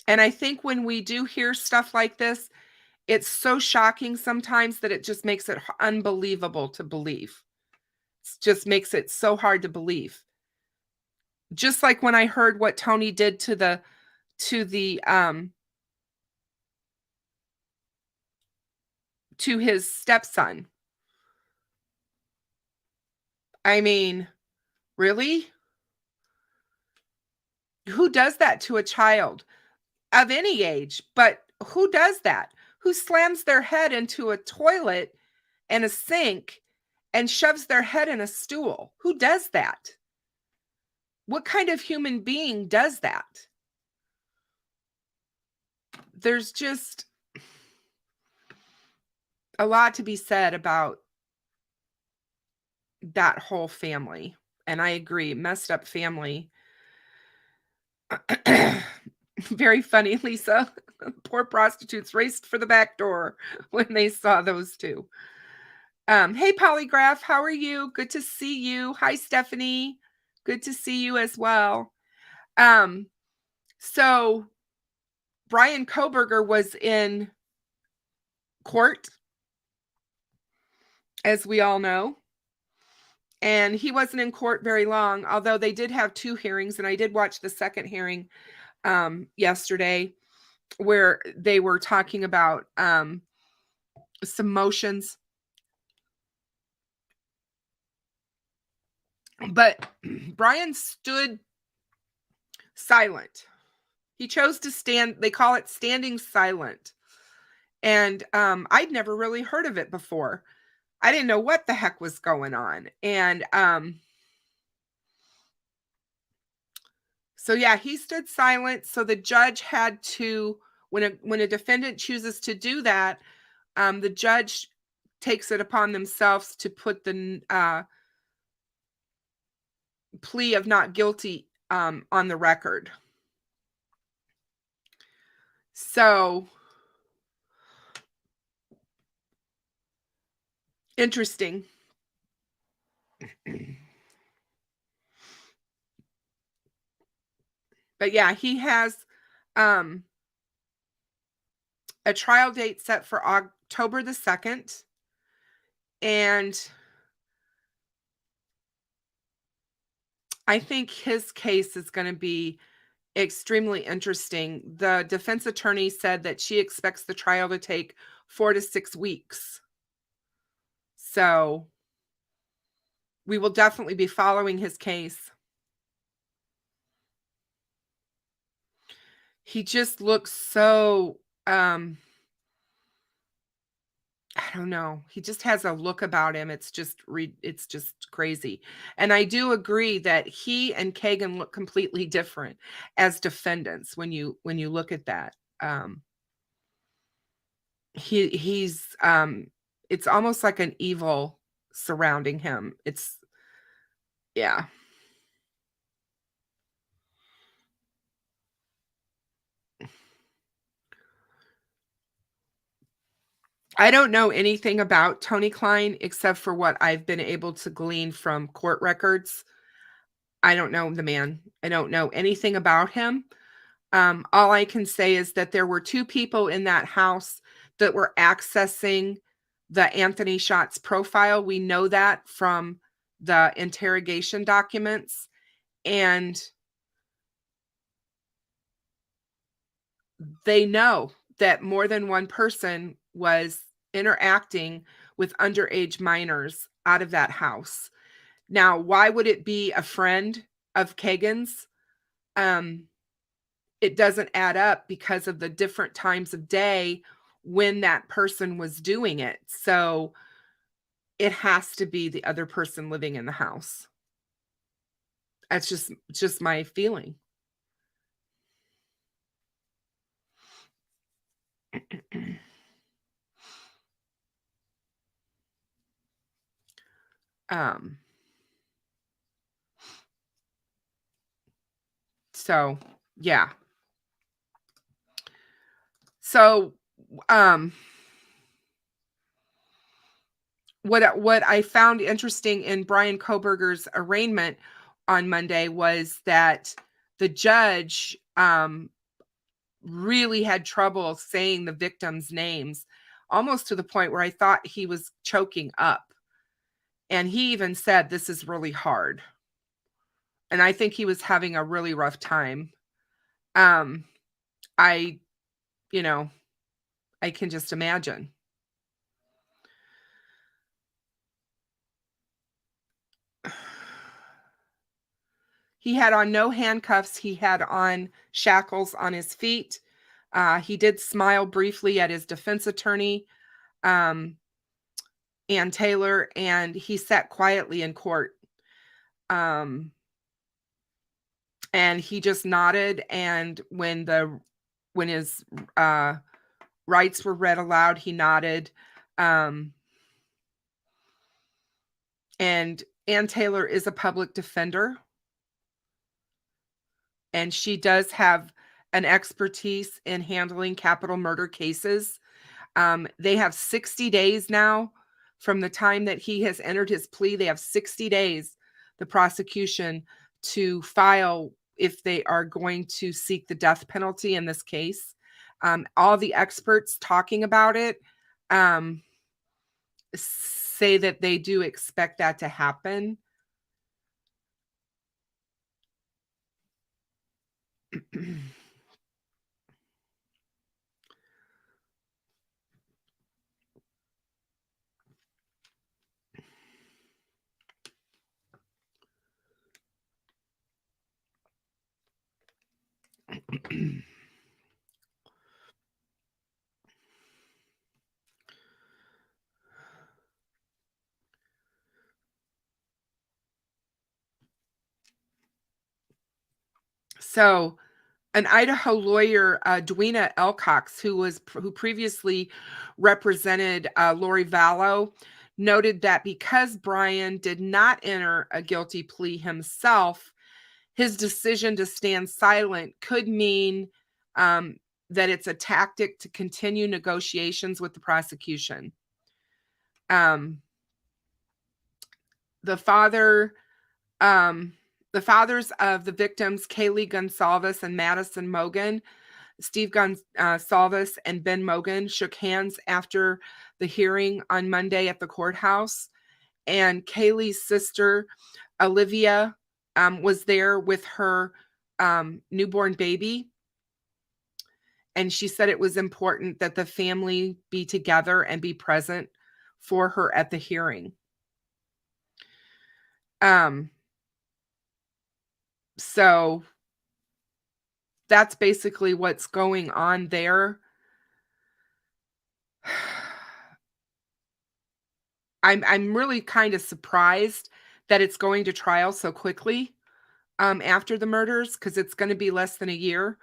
And I think when we do hear stuff like this, it's so shocking sometimes that it just makes it unbelievable to believe. It just makes it so hard to believe. Just like when I heard what Tony did to the to his stepson. I mean, really? Who does that to a child of any age? But who does that? Who slams their head into a toilet and a sink and shoves their head in a stool? Who does that? What kind of human being does that? There's just a lot to be said about that whole family. And I agree, messed up family. Very funny, Lisa. Poor prostitutes raced for the back door when they saw those two. Hey, Polygraph, how are you? Good to see you. Hi, Stephanie. Good to see you as well. So Brian Kohberger was in court, as we all know. And he wasn't in court very long, although they did have 2 hearings. And I did watch the second hearing yesterday, where they were talking about some motions. But Brian stood silent. He chose to stand. They call it standing silent. And I'd never really heard of it before. I didn't know what the heck was going on. And so yeah, he stood silent. So the judge had to, when a defendant chooses to do that, the judge takes it upon themselves to put the plea of not guilty on the record. So interesting. But yeah, he has a trial date set for October the 2nd. And I think his case is going to be extremely interesting. The defense attorney said that she expects the trial to take 4 to 6 weeks. So we will definitely be following his case. He just looks so, I don't know. He just has a look about him. It's just crazy. And I do agree that he and Keegan look completely different as defendants when you look at that. He's it's almost like an evil surrounding him. It's, yeah. I don't know anything about Tony Klein except for what I've been able to glean from court records. I don't know the man. I don't know anything about him. All I can say is that there were 2 people in that house that were accessing the Anthony Schatz profile. We know that from the interrogation documents. And they know that more than one person was interacting with underage minors out of that house. Now, why would it be a friend of Keegan's? It doesn't add up because of the different times of day when that person was doing it. So it has to be the other person living in the house. That's just my feeling. So yeah. So, what I found interesting in Brian Kohberger's arraignment on Monday was that the judge really had trouble saying the victims' names, almost to the point where I thought he was choking up. And he even said, "This is really hard." And I think he was having a really rough time. I, you know, I can just imagine. He had on no handcuffs. He had on shackles on his feet. He did smile briefly at his defense attorney, Ann Taylor, and he sat quietly in court. And he just nodded. And when his rights were read aloud, he nodded. And Ann Taylor is a public defender, and she does have an expertise in handling capital murder cases. They have 60 days now from the time that he has entered his plea. They have 60 days, the prosecution, to file if they are going to seek the death penalty in this case. All the experts talking about it say that they do expect that to happen. So, an Idaho lawyer, Dwena Elcox, who previously represented Lori Vallow, noted that because Brian did not enter a guilty plea himself, his decision to stand silent could mean that it's a tactic to continue negotiations with the prosecution. The fathers of the victims, Kaylee Gonsalves and Madison Mogan, Steve Gonsalves and Ben Mogan, shook hands after the hearing on Monday at the courthouse. And Kaylee's sister, Olivia, was there with her newborn baby. And she said it was important that the family be together and be present for her at the hearing. So that's basically what's going on there. I'm really kind of surprised that it's going to trial so quickly after the murders, because it's going to be less than a year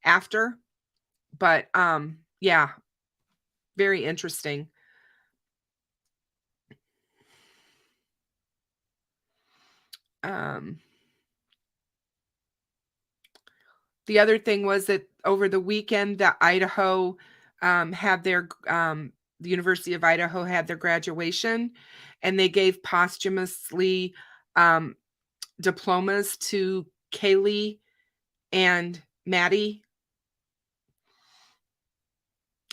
after. But yeah, very interesting. The other thing was that over the weekend, the Idaho had their the University of Idaho had their graduation, and they gave posthumously diplomas to Kaylee and Maddie.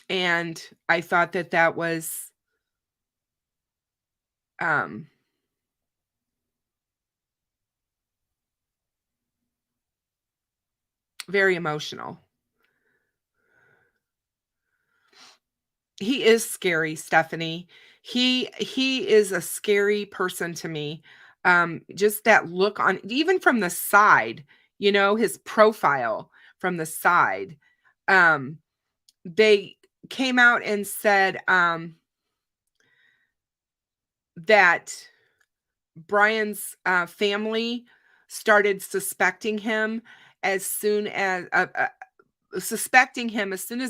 And I thought that that was very emotional. He is scary, Stephanie. He is a scary person to me. Just that look on, even from the side, his profile from the side. They came out and said that Brian's family started suspecting him as soon as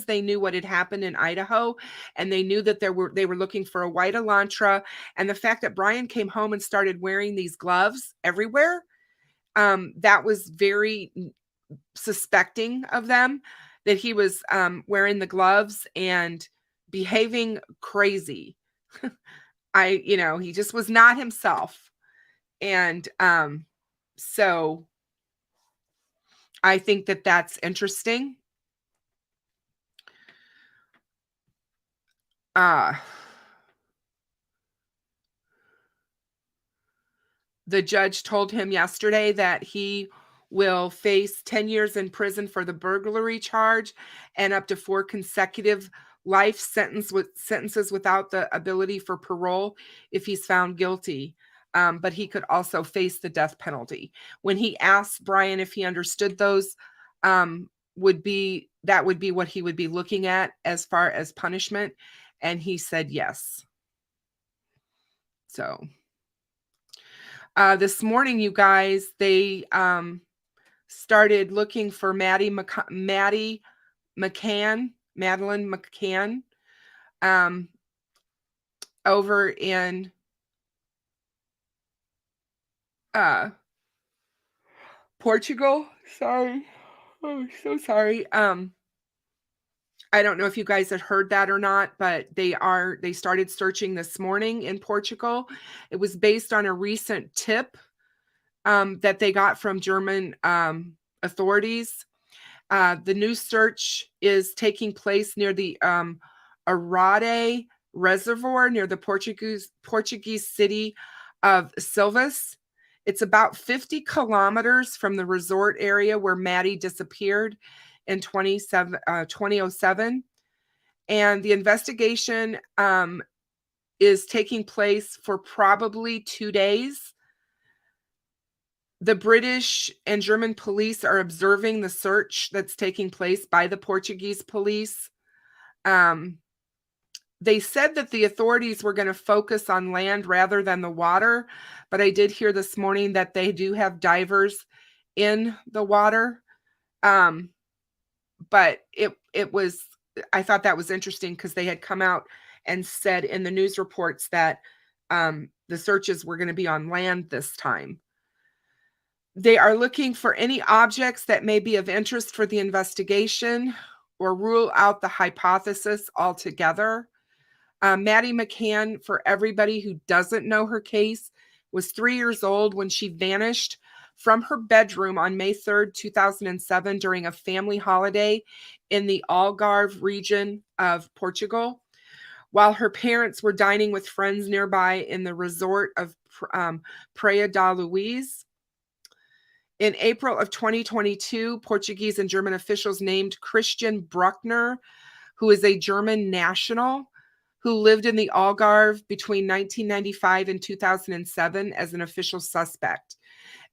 they knew what had happened in Idaho, and they knew that they were looking for a white Elantra, and the fact that Brian came home and started wearing these gloves everywhere, that was very suspecting of them. that he was wearing the gloves and behaving crazy. He just was not himself. And so I think that that's interesting. The judge told him yesterday that he will face 10 years in prison for the burglary charge and up to 4 consecutive life sentences without the ability for parole if he's found guilty. But he could also face the death penalty. When he asked Brian if he understood those, would be what he would be looking at as far as punishment, and he said yes. So this morning, you guys, they started looking for Maddie McCann, Madeline McCann, over in Portugal. Sorry. Oh, so sorry. I don't know if you guys had heard that or not, but they started searching this morning in Portugal. It was based on a recent tip that they got from German authorities. The new search is taking place near the Arade Reservoir near the Portuguese city of Silves. It's about 50 kilometers from the resort area where Maddie disappeared in 2007. And the investigation is taking place for probably 2 days. The British and German police are observing the search that's taking place by the Portuguese police. They said that the authorities were going to focus on land rather than the water, but I did hear this morning that they do have divers in the water. But I thought that was interesting because they had come out and said in the news reports that the searches were going to be on land this time. They are looking for any objects that may be of interest for the investigation or rule out the hypothesis altogether. Maddie McCann, for everybody who doesn't know her case, was 3 years old when she vanished from her bedroom on May 3rd, 2007, during a family holiday in the Algarve region of Portugal, while her parents were dining with friends nearby in the resort of Praia da Luz. In April of 2022, Portuguese and German officials named Christian Bruckner, who is a German national who lived in the Algarve between 1995 and 2007, as an official suspect.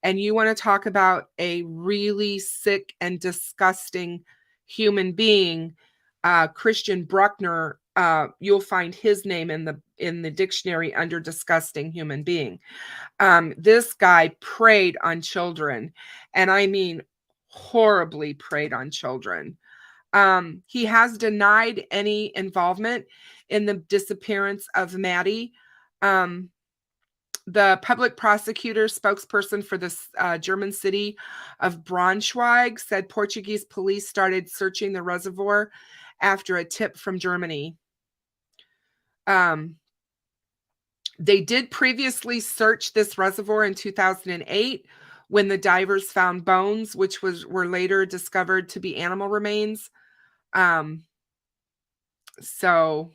And you want to talk about a really sick and disgusting human being, Christian Bruckner, you'll find his name in the dictionary under disgusting human being. This guy preyed on children, and I mean horribly preyed on children. He has denied any involvement in the disappearance of Maddie. The public prosecutor spokesperson for the German city of Braunschweig said Portuguese police started searching the reservoir after a tip from Germany. They did previously search this reservoir in 2008 when the divers found bones, which were later discovered to be animal remains. So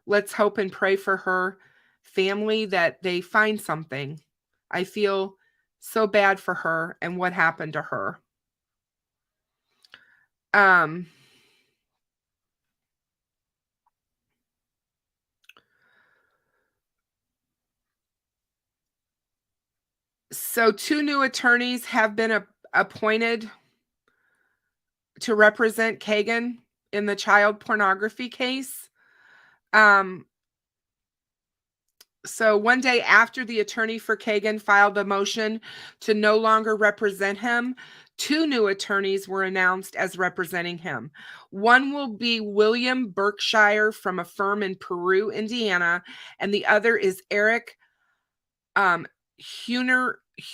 let's hope and pray for her family that they find something. I feel so bad for her and what happened to her. So 2 new attorneys have been appointed to represent Keegan in the child pornography case. So one day after the attorney for Keegan filed a motion to no longer represent him, 2 new attorneys were announced as representing him. One will be William Berkshire from a firm in Peru, Indiana, and the other is Eric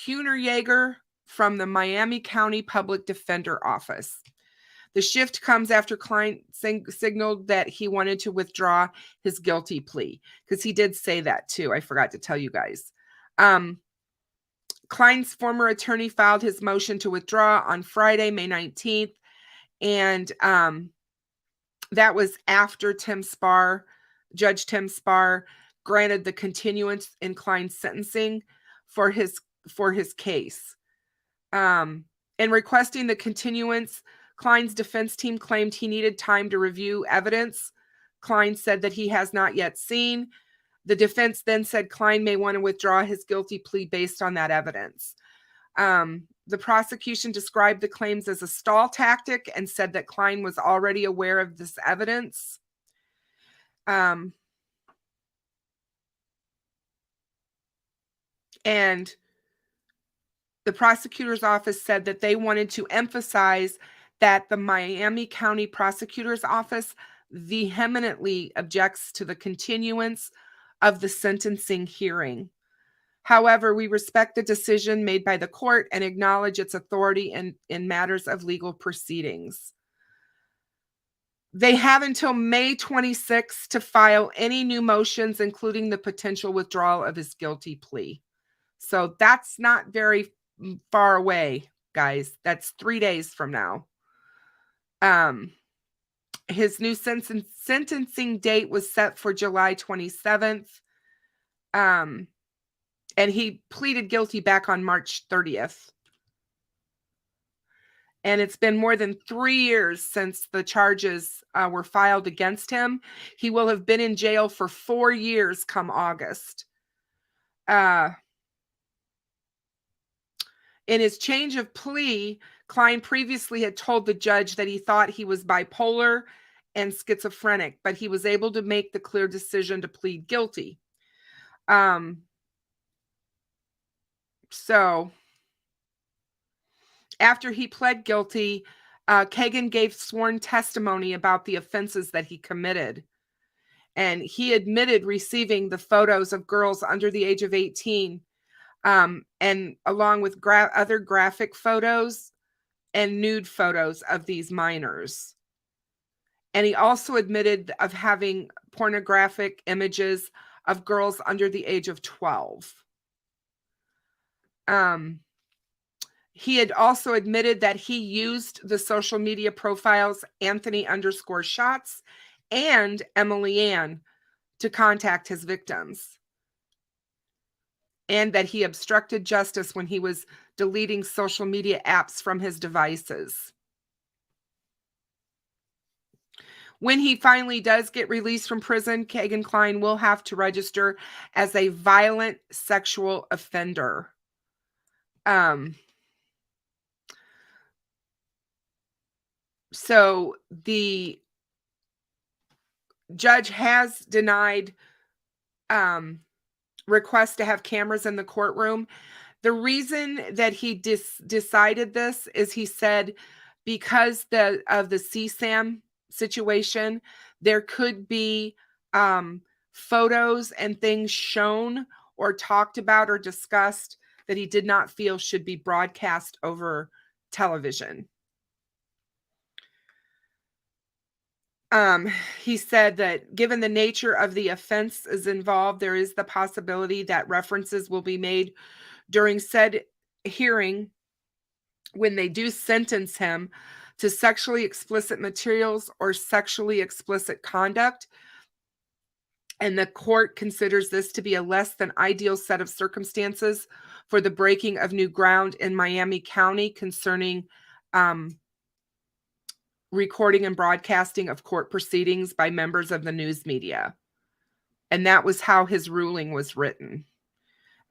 Hunerjager from the Miami County Public Defender Office. The shift comes after Klein signaled that he wanted to withdraw his guilty plea, because he did say that too. I forgot to tell you guys. Klein's former attorney filed his motion to withdraw on Friday, May 19th. And that was after Judge Tim Spar granted the continuance in Klein's sentencing for his case. In requesting the continuance, Klein's defense team claimed he needed time to review evidence Klein said that he has not yet seen. The defense then said Klein may want to withdraw his guilty plea based on that evidence. The prosecution described the claims as a stall tactic and said that Klein was already aware of this evidence. And the prosecutor's office said that they wanted to emphasize that the Miami County Prosecutor's Office vehemently objects to the continuance of the sentencing hearing. However, we respect the decision made by the court and acknowledge its authority in matters of legal proceedings. They have until May 26th to file any new motions, including the potential withdrawal of his guilty plea. So that's not very far away, guys. That's 3 days from now. His new sentencing date was set for July 27th. And he pleaded guilty back on March 30th. And it's been more than 3 years since the charges were filed against him. He will have been in jail for 4 years come August. In his change of plea, Klein previously had told the judge that he thought he was bipolar and schizophrenic, but he was able to make the clear decision to plead guilty. So after he pled guilty, Keegan gave sworn testimony about the offenses that he committed. And he admitted receiving the photos of girls under the age of 18, and along with other graphic photos and nude photos of these minors. And he also admitted of having pornographic images of girls under the age of 12. He had also admitted that he used the social media profiles Anthony_Shots and Emily Ann to contact his victims. And that he obstructed justice when he was deleting social media apps from his devices. When he finally does get released from prison, Keegan Klein will have to register as a violent sexual offender. So the judge has denied requests to have cameras in the courtroom. The reason that he decided this is he said because of the CSAM situation, there could be photos and things shown or talked about or discussed that he did not feel should be broadcast over television. He said that given the nature of the offense is involved, there is the possibility that references will be made during said hearing when they do sentence him to sexually explicit materials or sexually explicit conduct. And the court considers this to be a less than ideal set of circumstances for the breaking of new ground in Miami County concerning recording and broadcasting of court proceedings by members of the news media. And that was how his ruling was written.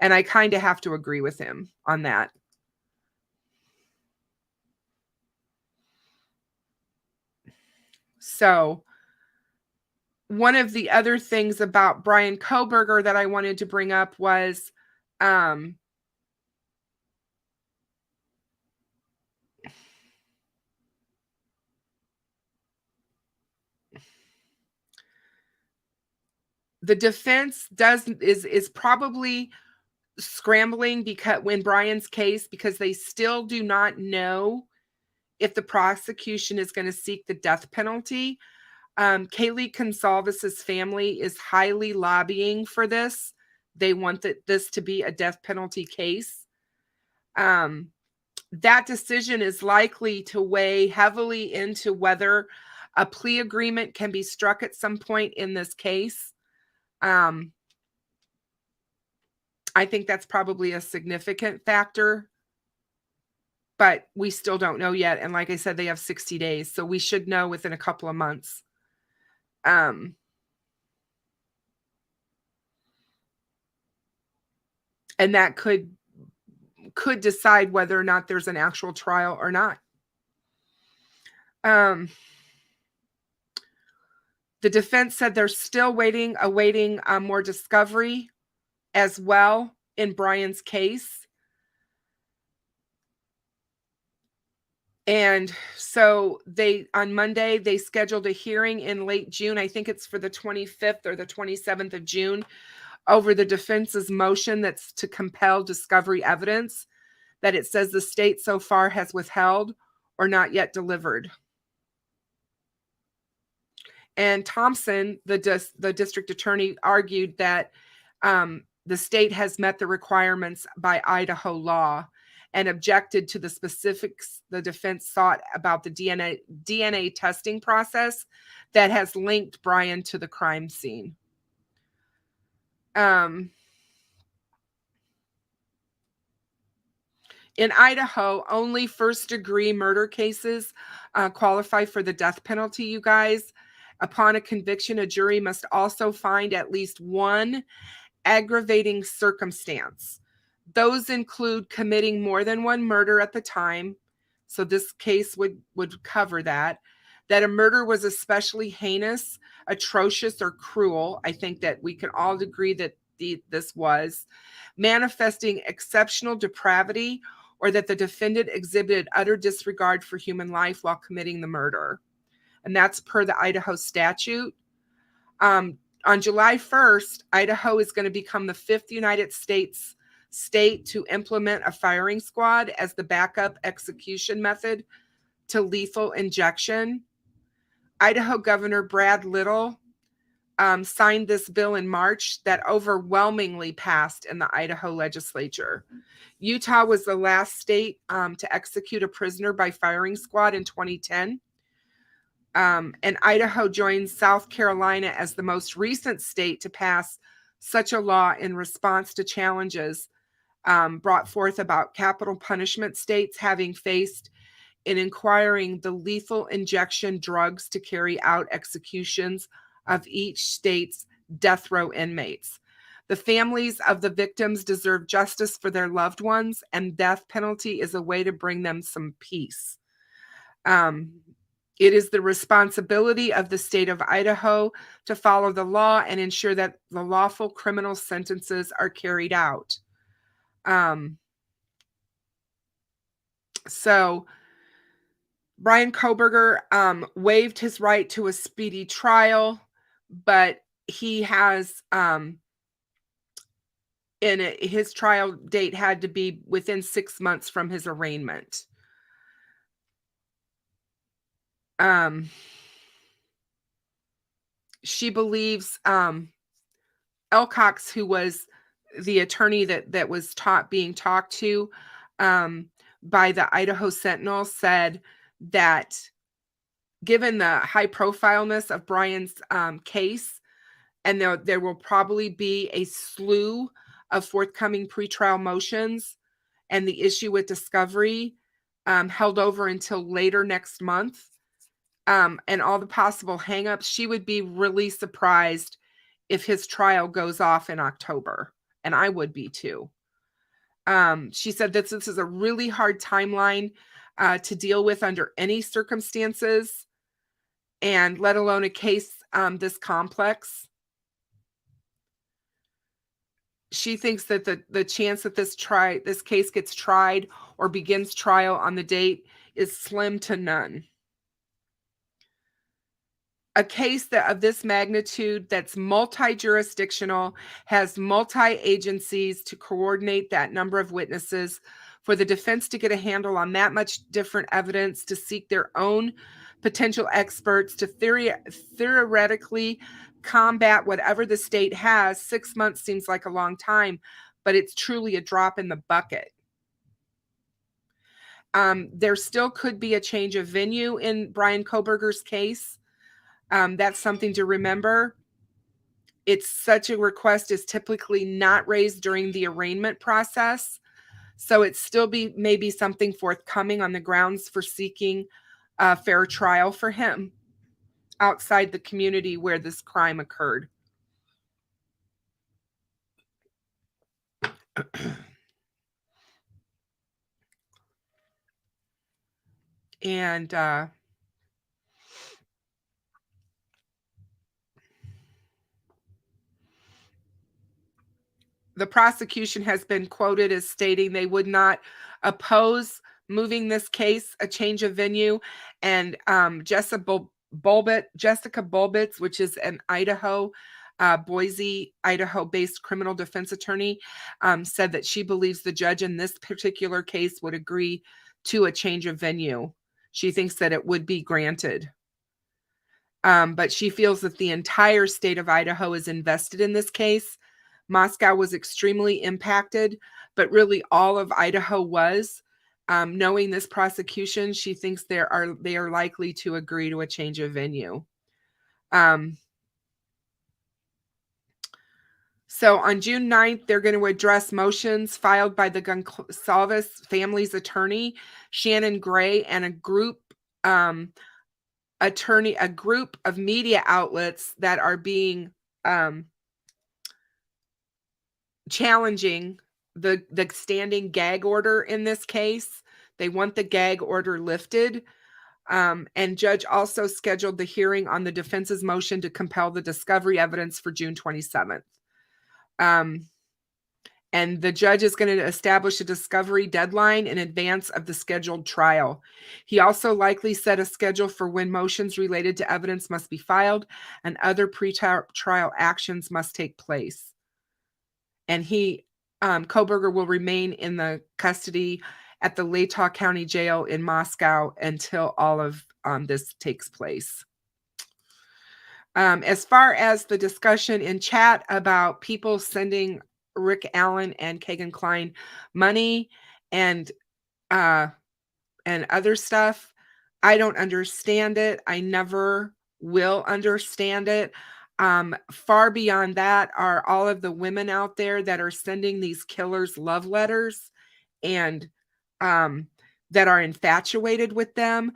And I kind of have to agree with him on that. So one of the other things about Brian Kohberger that I wanted to bring up was the defense is probably scrambling because when Brian's case, because they still do not know if the prosecution is going to seek the death penalty. Kaylee Gonzalez's family is highly lobbying for this. They want this to be a death penalty case. That decision is likely to weigh heavily into whether a plea agreement can be struck at some point in this case. I think that's probably a significant factor, but we still don't know yet. And like I said, they have 60 days, so we should know within a couple of months. And that could decide whether or not there's an actual trial or not. The defense said they're still awaiting more discovery as well in Brian's case. And so on Monday, they scheduled a hearing in late June. I think it's for the 25th or the 27th of June over the defense's motion that's to compel discovery evidence that it says the state so far has withheld or not yet delivered. And Thompson, the district attorney, argued that the state has met the requirements by Idaho law and objected to the specifics the defense sought about the DNA testing process that has linked Brian to the crime scene. In Idaho, only first-degree murder cases qualify for the death penalty, you guys. Upon a conviction, a jury must also find at least one aggravating circumstance. Those include committing more than one murder at the time. So this case would cover that a murder was especially heinous, atrocious, or cruel. I think that we can all agree that this was manifesting exceptional depravity, or that the defendant exhibited utter disregard for human life while committing the murder. And that's per the Idaho statute. On July 1st, Idaho is going to become the 5th United States state to implement a firing squad as the backup execution method to lethal injection. Idaho Governor Brad Little signed this bill in March that overwhelmingly passed in the Idaho legislature. Utah was the last state to execute a prisoner by firing squad in 2010. And Idaho joins South Carolina as the most recent state to pass such a law in response to challenges brought forth about capital punishment states having faced in inquiring the lethal injection drugs to carry out executions of each state's death row inmates. The families of the victims deserve justice for their loved ones, and death penalty is a way to bring them some peace. It is the responsibility of the state of Idaho to follow the law and ensure that the lawful criminal sentences are carried out. So Brian Kohberger waived his right to a speedy trial, but he has his trial date had to be within 6 months from his arraignment. She believes Elcox, who was the attorney that was being talked to by the Idaho Sentinel, said that given the high profileness of Brian's case, and there will probably be a slew of forthcoming pretrial motions, and the issue with discovery held over until later next month, and all the possible hangups, she would be really surprised if his trial goes off in October. And I would be too. She said that this is a really hard timeline to deal with under any circumstances, and let alone a case this complex. She thinks that the chance that this case gets tried or begins trial on the date is slim to none. A case of this magnitude that's multi-jurisdictional, has multi-agencies to coordinate that number of witnesses, For the defense to get a handle on that much different evidence, to seek their own potential experts, to theoretically combat whatever the state has, 6 months seems like a long time, but it's truly a drop in the bucket. There still could be a change of venue in Brian Kohberger's case. That's something to remember. It's such a request is typically not raised during the arraignment process. So it still maybe something forthcoming on the grounds for seeking a fair trial for him outside the community where this crime occurred. And the prosecution has been quoted as stating they would not oppose moving this case a change of venue. And Jessica Bulbitz, which is an Boise, Idaho-based criminal defense attorney, said that she believes the judge in this particular case would agree to a change of venue. She thinks that it would be granted. But she feels that the entire state of Idaho is invested in this case. Moscow was extremely impacted, but really all of Idaho was. Knowing this prosecution, she thinks they are likely to agree to a change of venue. So on June 9th, they're going to address motions filed by the Gonsalves family's attorney, Shannon Gray, and a group of media outlets that are being challenging the standing gag order in this case. They want the gag order lifted. And judge also scheduled the hearing on the defense's motion to compel the discovery evidence for June 27th. And the judge is going to establish a discovery deadline in advance of the scheduled trial. He also likely set a schedule for when motions related to evidence must be filed and other pre-trial actions must take place. And Kohberger will remain in the custody at the Latah County Jail in Moscow until all of this takes place. As far as the discussion in chat about people sending Rick Allen and Keegan Klein money and other stuff, I don't understand it. I never will understand it. Far beyond that are all of the women out there that are sending these killers love letters and that are infatuated with them.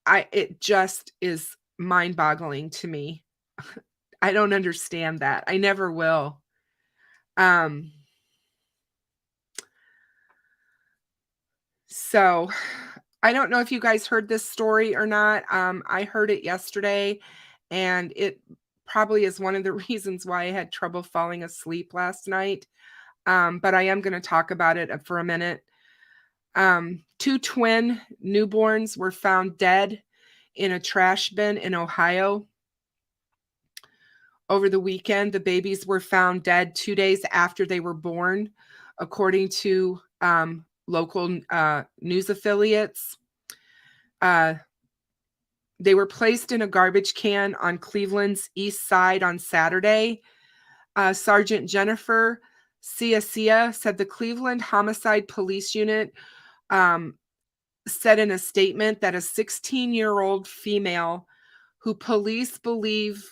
It just is mind-boggling to me. I don't understand that. I never will. So I don't know if you guys heard this story or not. I heard it yesterday, and it probably is one of the reasons why I had trouble falling asleep last night. But I am going to talk about it for a minute. 2 twin newborns were found dead in a trash bin in Ohio. Over the weekend, the babies were found dead 2 days after they were born, according to local news affiliates. They were placed in a garbage can on Cleveland's east side on Saturday. Sergeant Jennifer Cia said the Cleveland Homicide Police Unit said in a statement that a 16-year-old female who police believe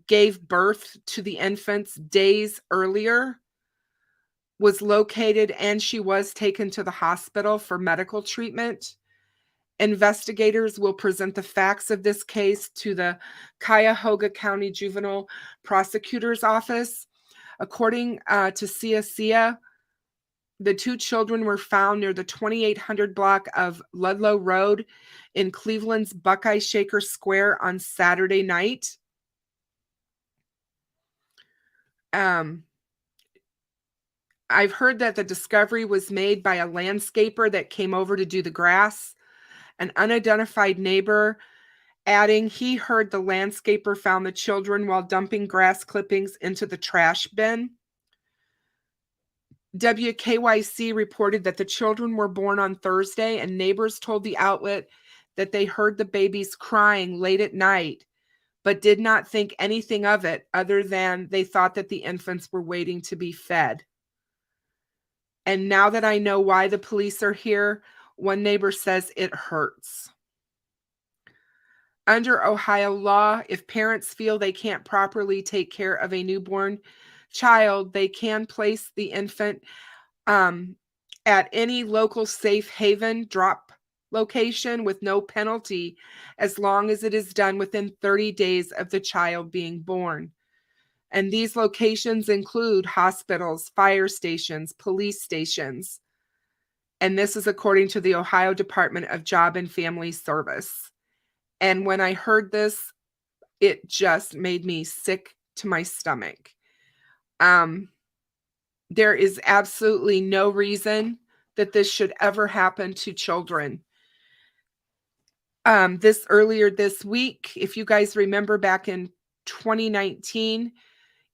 gave birth to the infants days earlier was located and she was taken to the hospital for medical treatment. Investigators will present the facts of this case to the Cuyahoga County Juvenile Prosecutor's Office. According to Cia, the 2 children were found near the 2800 block of Ludlow Road in Cleveland's Buckeye Shaker Square on Saturday night. I've heard that the discovery was made by a landscaper that came over to do the grass. An unidentified neighbor adding he heard the landscaper found the children while dumping grass clippings into the trash bin. WKYC reported that the children were born on Thursday, and neighbors told the outlet that they heard the babies crying late at night, but did not think anything of it other than they thought that the infants were waiting to be fed. And now that I know why the police are here, one neighbor says it hurts. Under Ohio law, if parents feel they can't properly take care of a newborn child, they can place the infant at any local safe haven drop location with no penalty, as long as it is done within 30 days of the child being born. And these locations include hospitals, fire stations, police stations. And this is according to the Ohio Department of Job and Family Service. And when I heard this, it just made me sick to my stomach. There is absolutely no reason that this should ever happen to children. Earlier this week, if you guys remember, back in 2019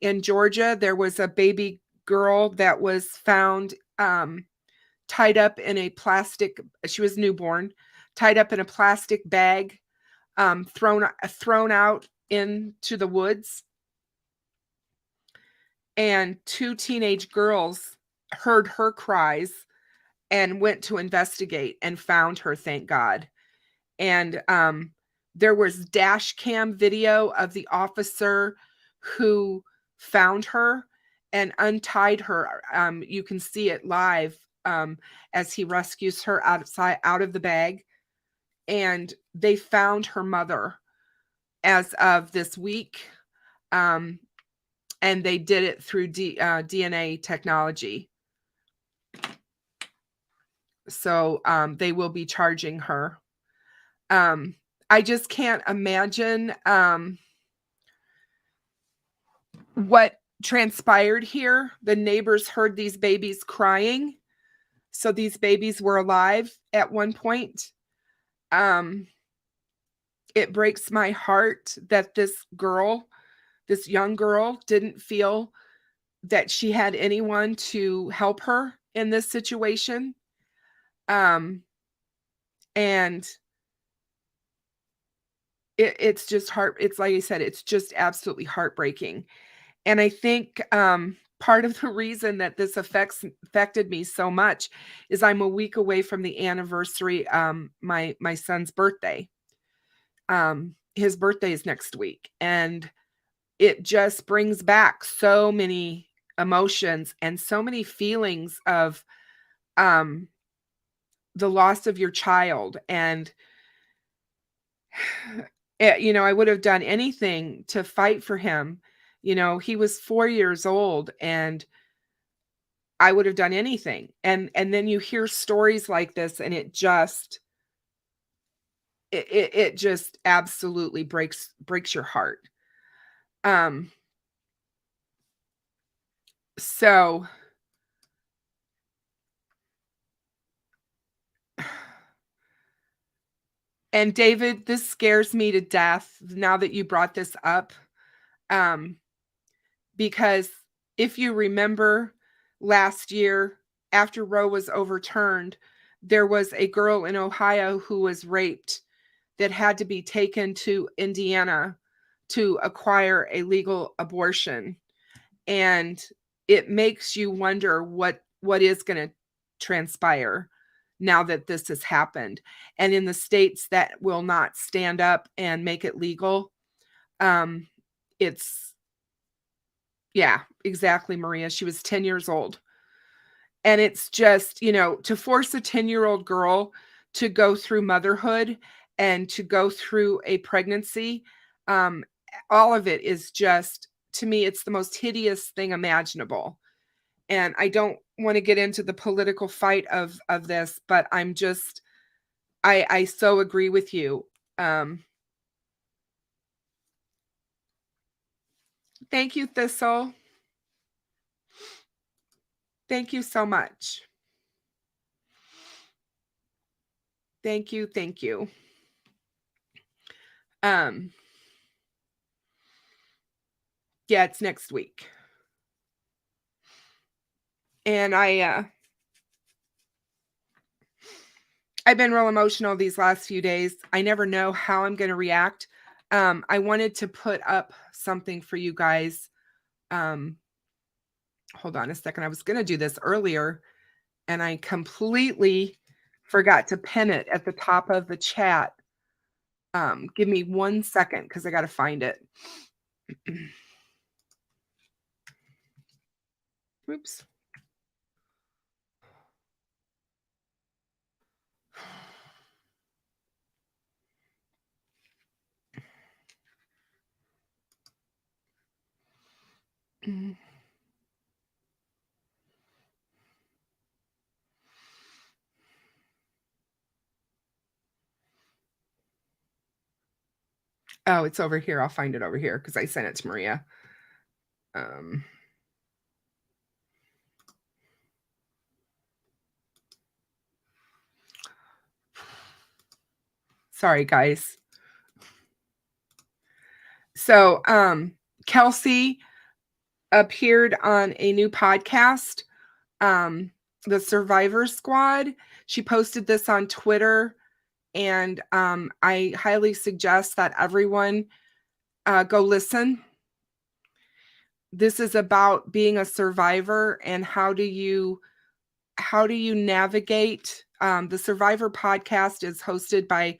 in Georgia, there was a baby girl that was found tied up in a plastic, she was newborn, tied up in a plastic bag, thrown out into the woods. And 2 teenage girls heard her cries and went to investigate and found her, thank God. And there was dash cam video of the officer who found her and untied her. You can see it live as he rescues her out of the bag. And they found her mother as of this week. And they did it through DNA technology. So they will be charging her. I just can't imagine what transpired here. The neighbors heard these babies crying. So these babies were alive at one point. It breaks my heart that this young girl, didn't feel that she had anyone to help her in this situation. And it's just it's like I said, it's just absolutely heartbreaking. And I think part of the reason that this affected me so much is I'm a week away from the anniversary, my son's birthday. His birthday is next week, and it just brings back so many emotions and so many feelings of the loss of your child. And I would have done anything to fight for him. He was 4 years old, and I would have done anything. And then you hear stories like this, and it just absolutely breaks your heart. So and David, this scares me to death now that you brought this up. Because if you remember last year, after Roe was overturned, there was a girl in Ohio who was raped that had to be taken to Indiana to acquire a legal abortion. And it makes you wonder what is going to transpire now that this has happened. And in the states that will not stand up and make it legal, yeah, exactly, Maria. She was 10 years old. And it's just, to force a 10-year-old girl to go through motherhood and to go through a pregnancy, all of it is just, to me, it's the most hideous thing imaginable. And I don't want to get into the political fight of this, but I'm just, I so agree with you. Thank you, Thistle. Thank you so much. Thank you. Thank you. Yeah, it's next week. And I've been real emotional these last few days. I never know how I'm going to react. I wanted to put up something for you guys. Hold on a second. I was going to do this earlier and I completely forgot to pin it at the top of the chat. Give me 1 second because I got to find it. Oops. Oh, it's over here. I'll find it over here because I sent it to Maria. Sorry, guys. So, Kelsey appeared on a new podcast, the Survivor Squad. She posted this on Twitter, and I highly suggest that everyone go listen. This is about being a survivor and how do you navigate. The Survivor podcast is hosted by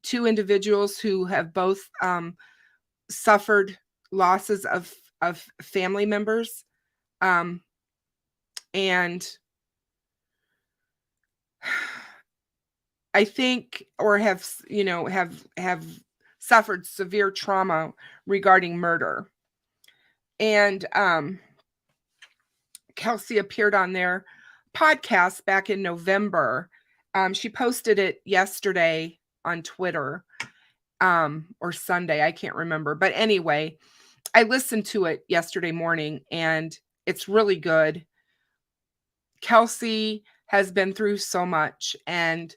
two individuals who have both suffered losses of family members, and I think, or have suffered severe trauma regarding murder. And Kelsey appeared on their podcast back in November. She posted it yesterday on Twitter, or Sunday, I can't remember. But anyway, I listened to it yesterday morning and it's really good. Kelsey has been through so much and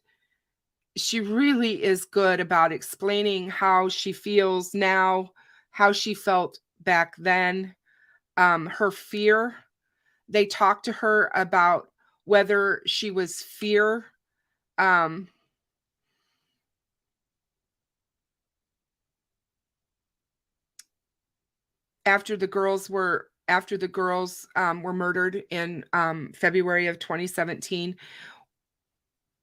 she really is good about explaining how she feels now, how she felt back then, her fear. They talked to her about whether she was fear. After the girls were murdered in February of 2017,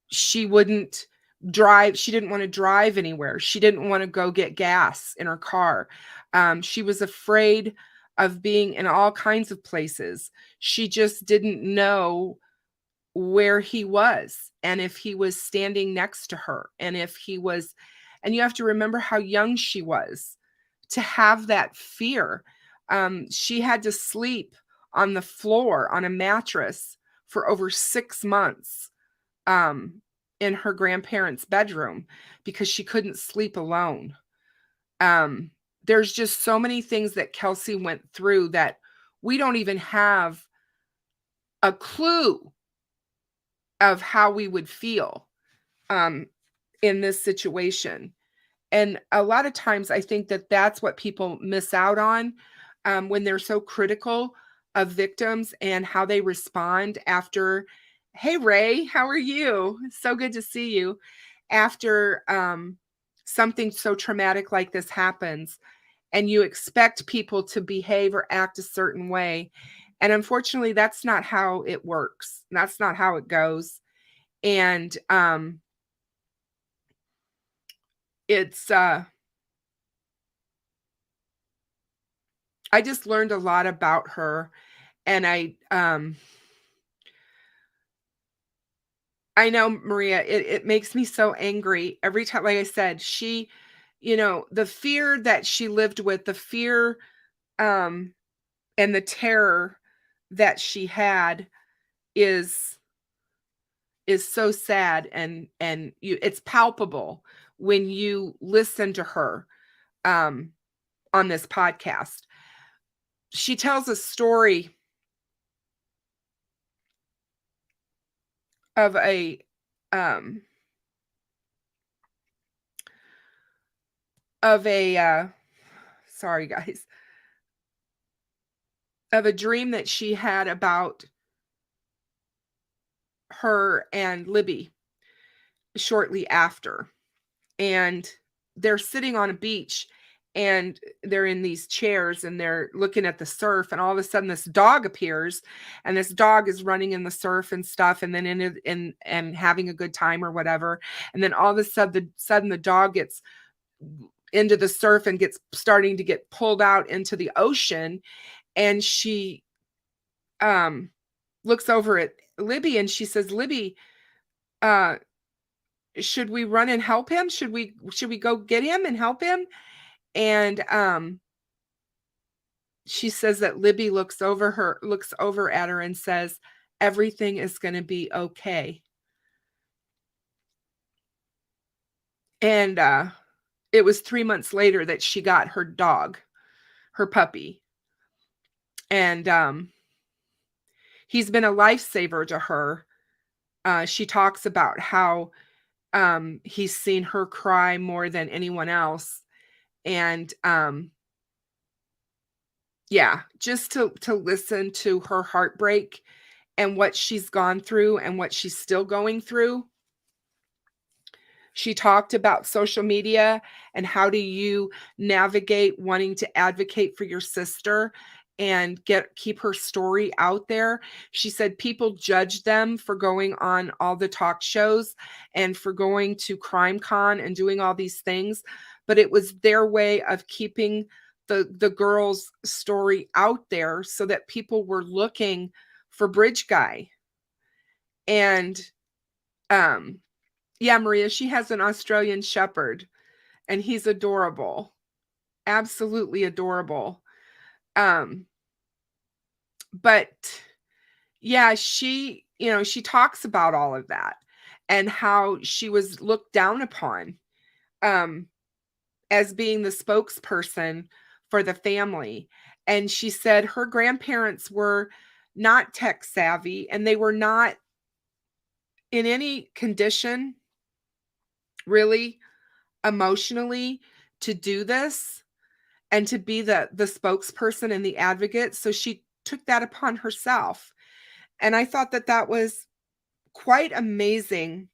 she wouldn't drive. She didn't want to drive anywhere. She didn't want to go get gas in her car. She was afraid of being in all kinds of places. She just didn't know where he was and if he was standing next to her and if he was, and you have to remember how young she was to have that fear. She had to sleep on the floor on a mattress for over 6 months in her grandparents' bedroom because she couldn't sleep alone. There's just so many things that Kelsey went through that we don't even have a clue of how we would feel in this situation. And a lot of times I think that that's what people miss out on when they're so critical of victims and how they respond after. Hey, Ray, how are you? So good to see you. After something so traumatic like this happens, and you expect people to behave or act a certain way. And unfortunately, that's not how it works. That's not how it goes. And it's I just learned a lot about her, and I know, Maria, it makes me so angry every time. Like I said, she, the fear that she lived with, the fear and the terror that she had is so sad, and it's palpable when you listen to her on this podcast. She tells a story of a sorry guys, of a dream that she had about her and Libby shortly after. And they're sitting on a beach and they're in these chairs and they're looking at the surf, and all of a sudden this dog appears, and this dog is running in the surf and stuff, and then and having a good time or whatever. And then all of a sudden the dog gets into the surf and gets starting to get pulled out into the ocean. And she looks over at Libby and she says, Libby, should we run and help him? Should we go get him and help him? And she says that Libby looks over at her and says, everything is going to be okay. And it was 3 months later that she got her dog, her puppy. And he's been a lifesaver to her. She talks about how he's seen her cry more than anyone else. And yeah, just to listen to her heartbreak and what she's gone through and what she's still going through. She talked about social media and how do you navigate wanting to advocate for your sister and keep her story out there. She said people judge them for going on all the talk shows and for going to CrimeCon and doing all these things, but it was their way of keeping the girl's story out there so that people were looking for Bridge Guy. And yeah, Maria, she has an Australian Shepherd and he's adorable. Absolutely adorable. But yeah, she talks about all of that and how she was looked down upon as being the spokesperson for the family. And she said her grandparents were not tech savvy and they were not in any condition really emotionally to do this and to be the spokesperson and the advocate. So she took that upon herself. And I thought that was quite amazing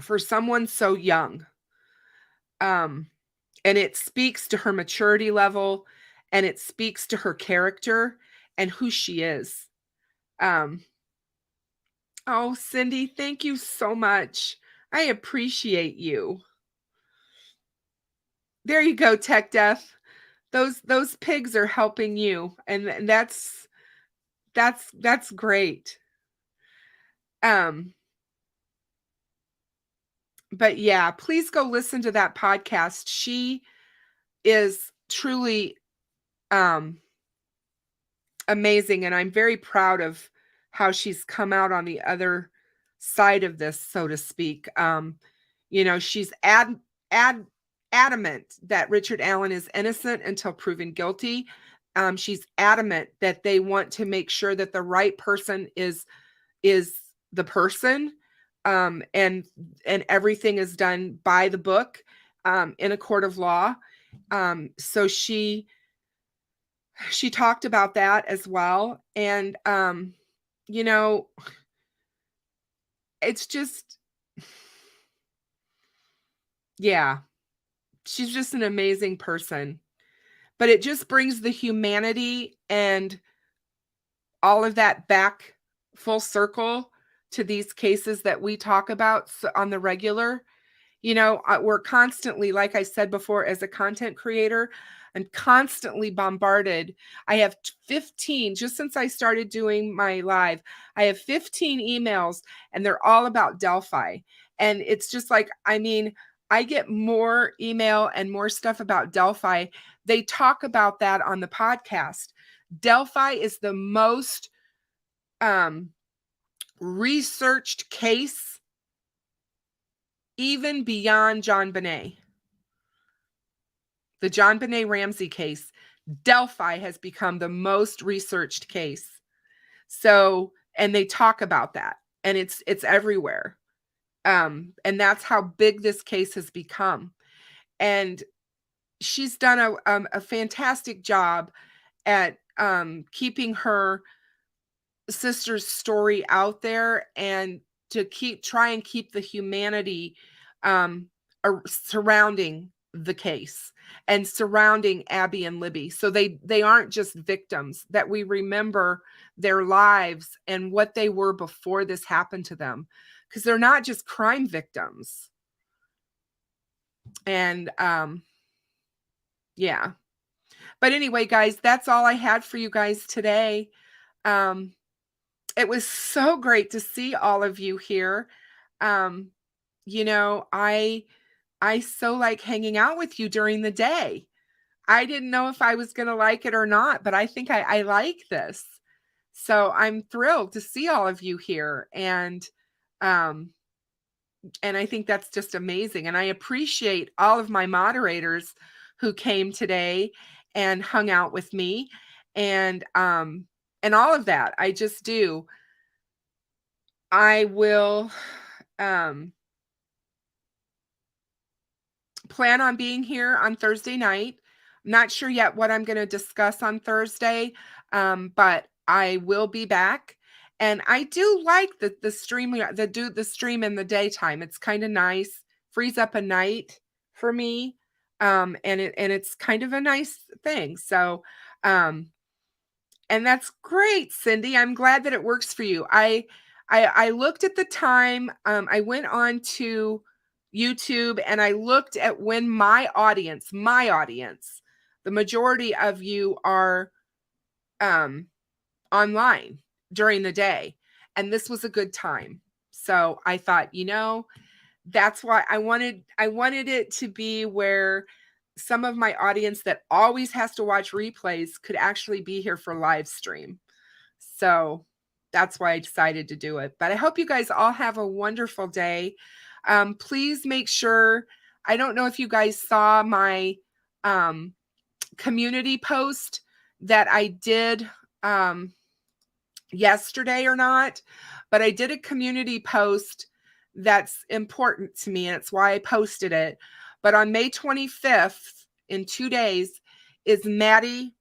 for someone so young. And it speaks to her maturity level and it speaks to her character and who she is. Oh, Cindy, thank you so much. I appreciate you. There you go, Tech Death. Those pigs are helping you, and that's great. But yeah, please go listen to that podcast. She is truly amazing, and I'm very proud of how she's come out on the other side of this, so to speak. She's adamant that Richard Allen is innocent until proven guilty. She's adamant that they want to make sure that the right person is the person, and everything is done by the book in a court of law. So she talked about that as well. And it's just, yeah, she's just an amazing person. But it just brings the humanity and all of that back full circle to these cases that we talk about on the regular. We're constantly, like I said before, as a content creator, I'm constantly bombarded. I have 15, just since I started doing my live, I have 15 emails and they're all about Delphi. And it's just like, I get more email and more stuff about Delphi. They talk about that on the podcast. Delphi is the most researched case, even beyond John Bonet. The John Bonet Ramsey case, Delphi has become the most researched case. So, and they talk about that, and it's everywhere. And that's how big this case has become. And she's done a fantastic job at keeping her sister's story out there and to try and keep the humanity surrounding the case and surrounding Abby and Libby. So they aren't just victims, that we remember their lives and what they were before this happened to them, because they're not just crime victims. And yeah. But anyway, guys, that's all I had for you guys today. It was so great to see all of you here. You know, I so like hanging out with you during the day. I didn't know if I was going to like it or not, but I think I like this. So I'm thrilled to see all of you here. And I think that's just amazing. And I appreciate all of my moderators who came today and hung out with me and all of that. I just do. I will plan on being here on Thursday night. I'm not sure yet what I'm going to discuss on Thursday, but I will be back. And I do like the stream in the daytime. It's kind of nice, frees up a night for me, and it's kind of a nice thing. So, and that's great, Cindy. I'm glad that it works for you. I looked at the time. I went on to YouTube and I looked at when my audience, the majority of you are online during the day, and this was a good time. So I thought, you know, that's why I wanted it to be where some of my audience that always has to watch replays could actually be here for live stream. So that's why I decided to do it. But I hope you guys all have a wonderful day. Please make sure, I don't know if you guys saw my community post that I did yesterday or not, but I did a community post that's important to me, and it's why I posted it. But on May 25th, in 2 days, is Maddie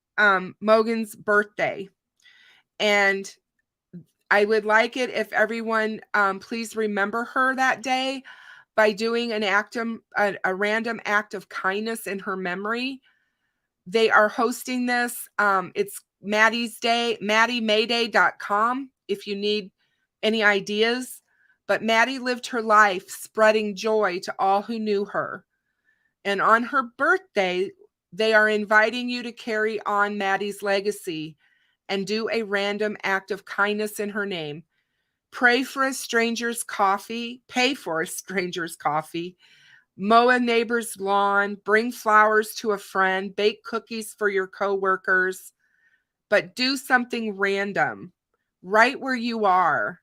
Mogan's birthday. And I would like it if everyone please remember her that day by doing a random act of kindness in her memory. They are hosting this. It's Maddie's Day, MaddieMayday.com if you need any ideas. But Maddie lived her life spreading joy to all who knew her. And on her birthday, they are inviting you to carry on Maddie's legacy and do a random act of kindness in her name. Pay for a stranger's coffee, mow a neighbor's lawn, bring flowers to a friend, bake cookies for your coworkers, but do something random right where you are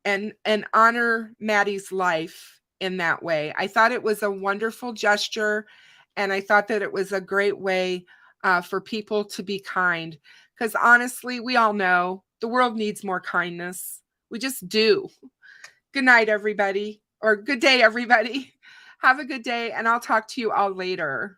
and honor Maddie's life in that way. I thought it was a wonderful gesture, and I thought that it was a great way for people to be kind, because honestly, we all know the world needs more kindness. We just do. Good night, everybody, or good day, everybody. Have a good day, and I'll talk to you all later.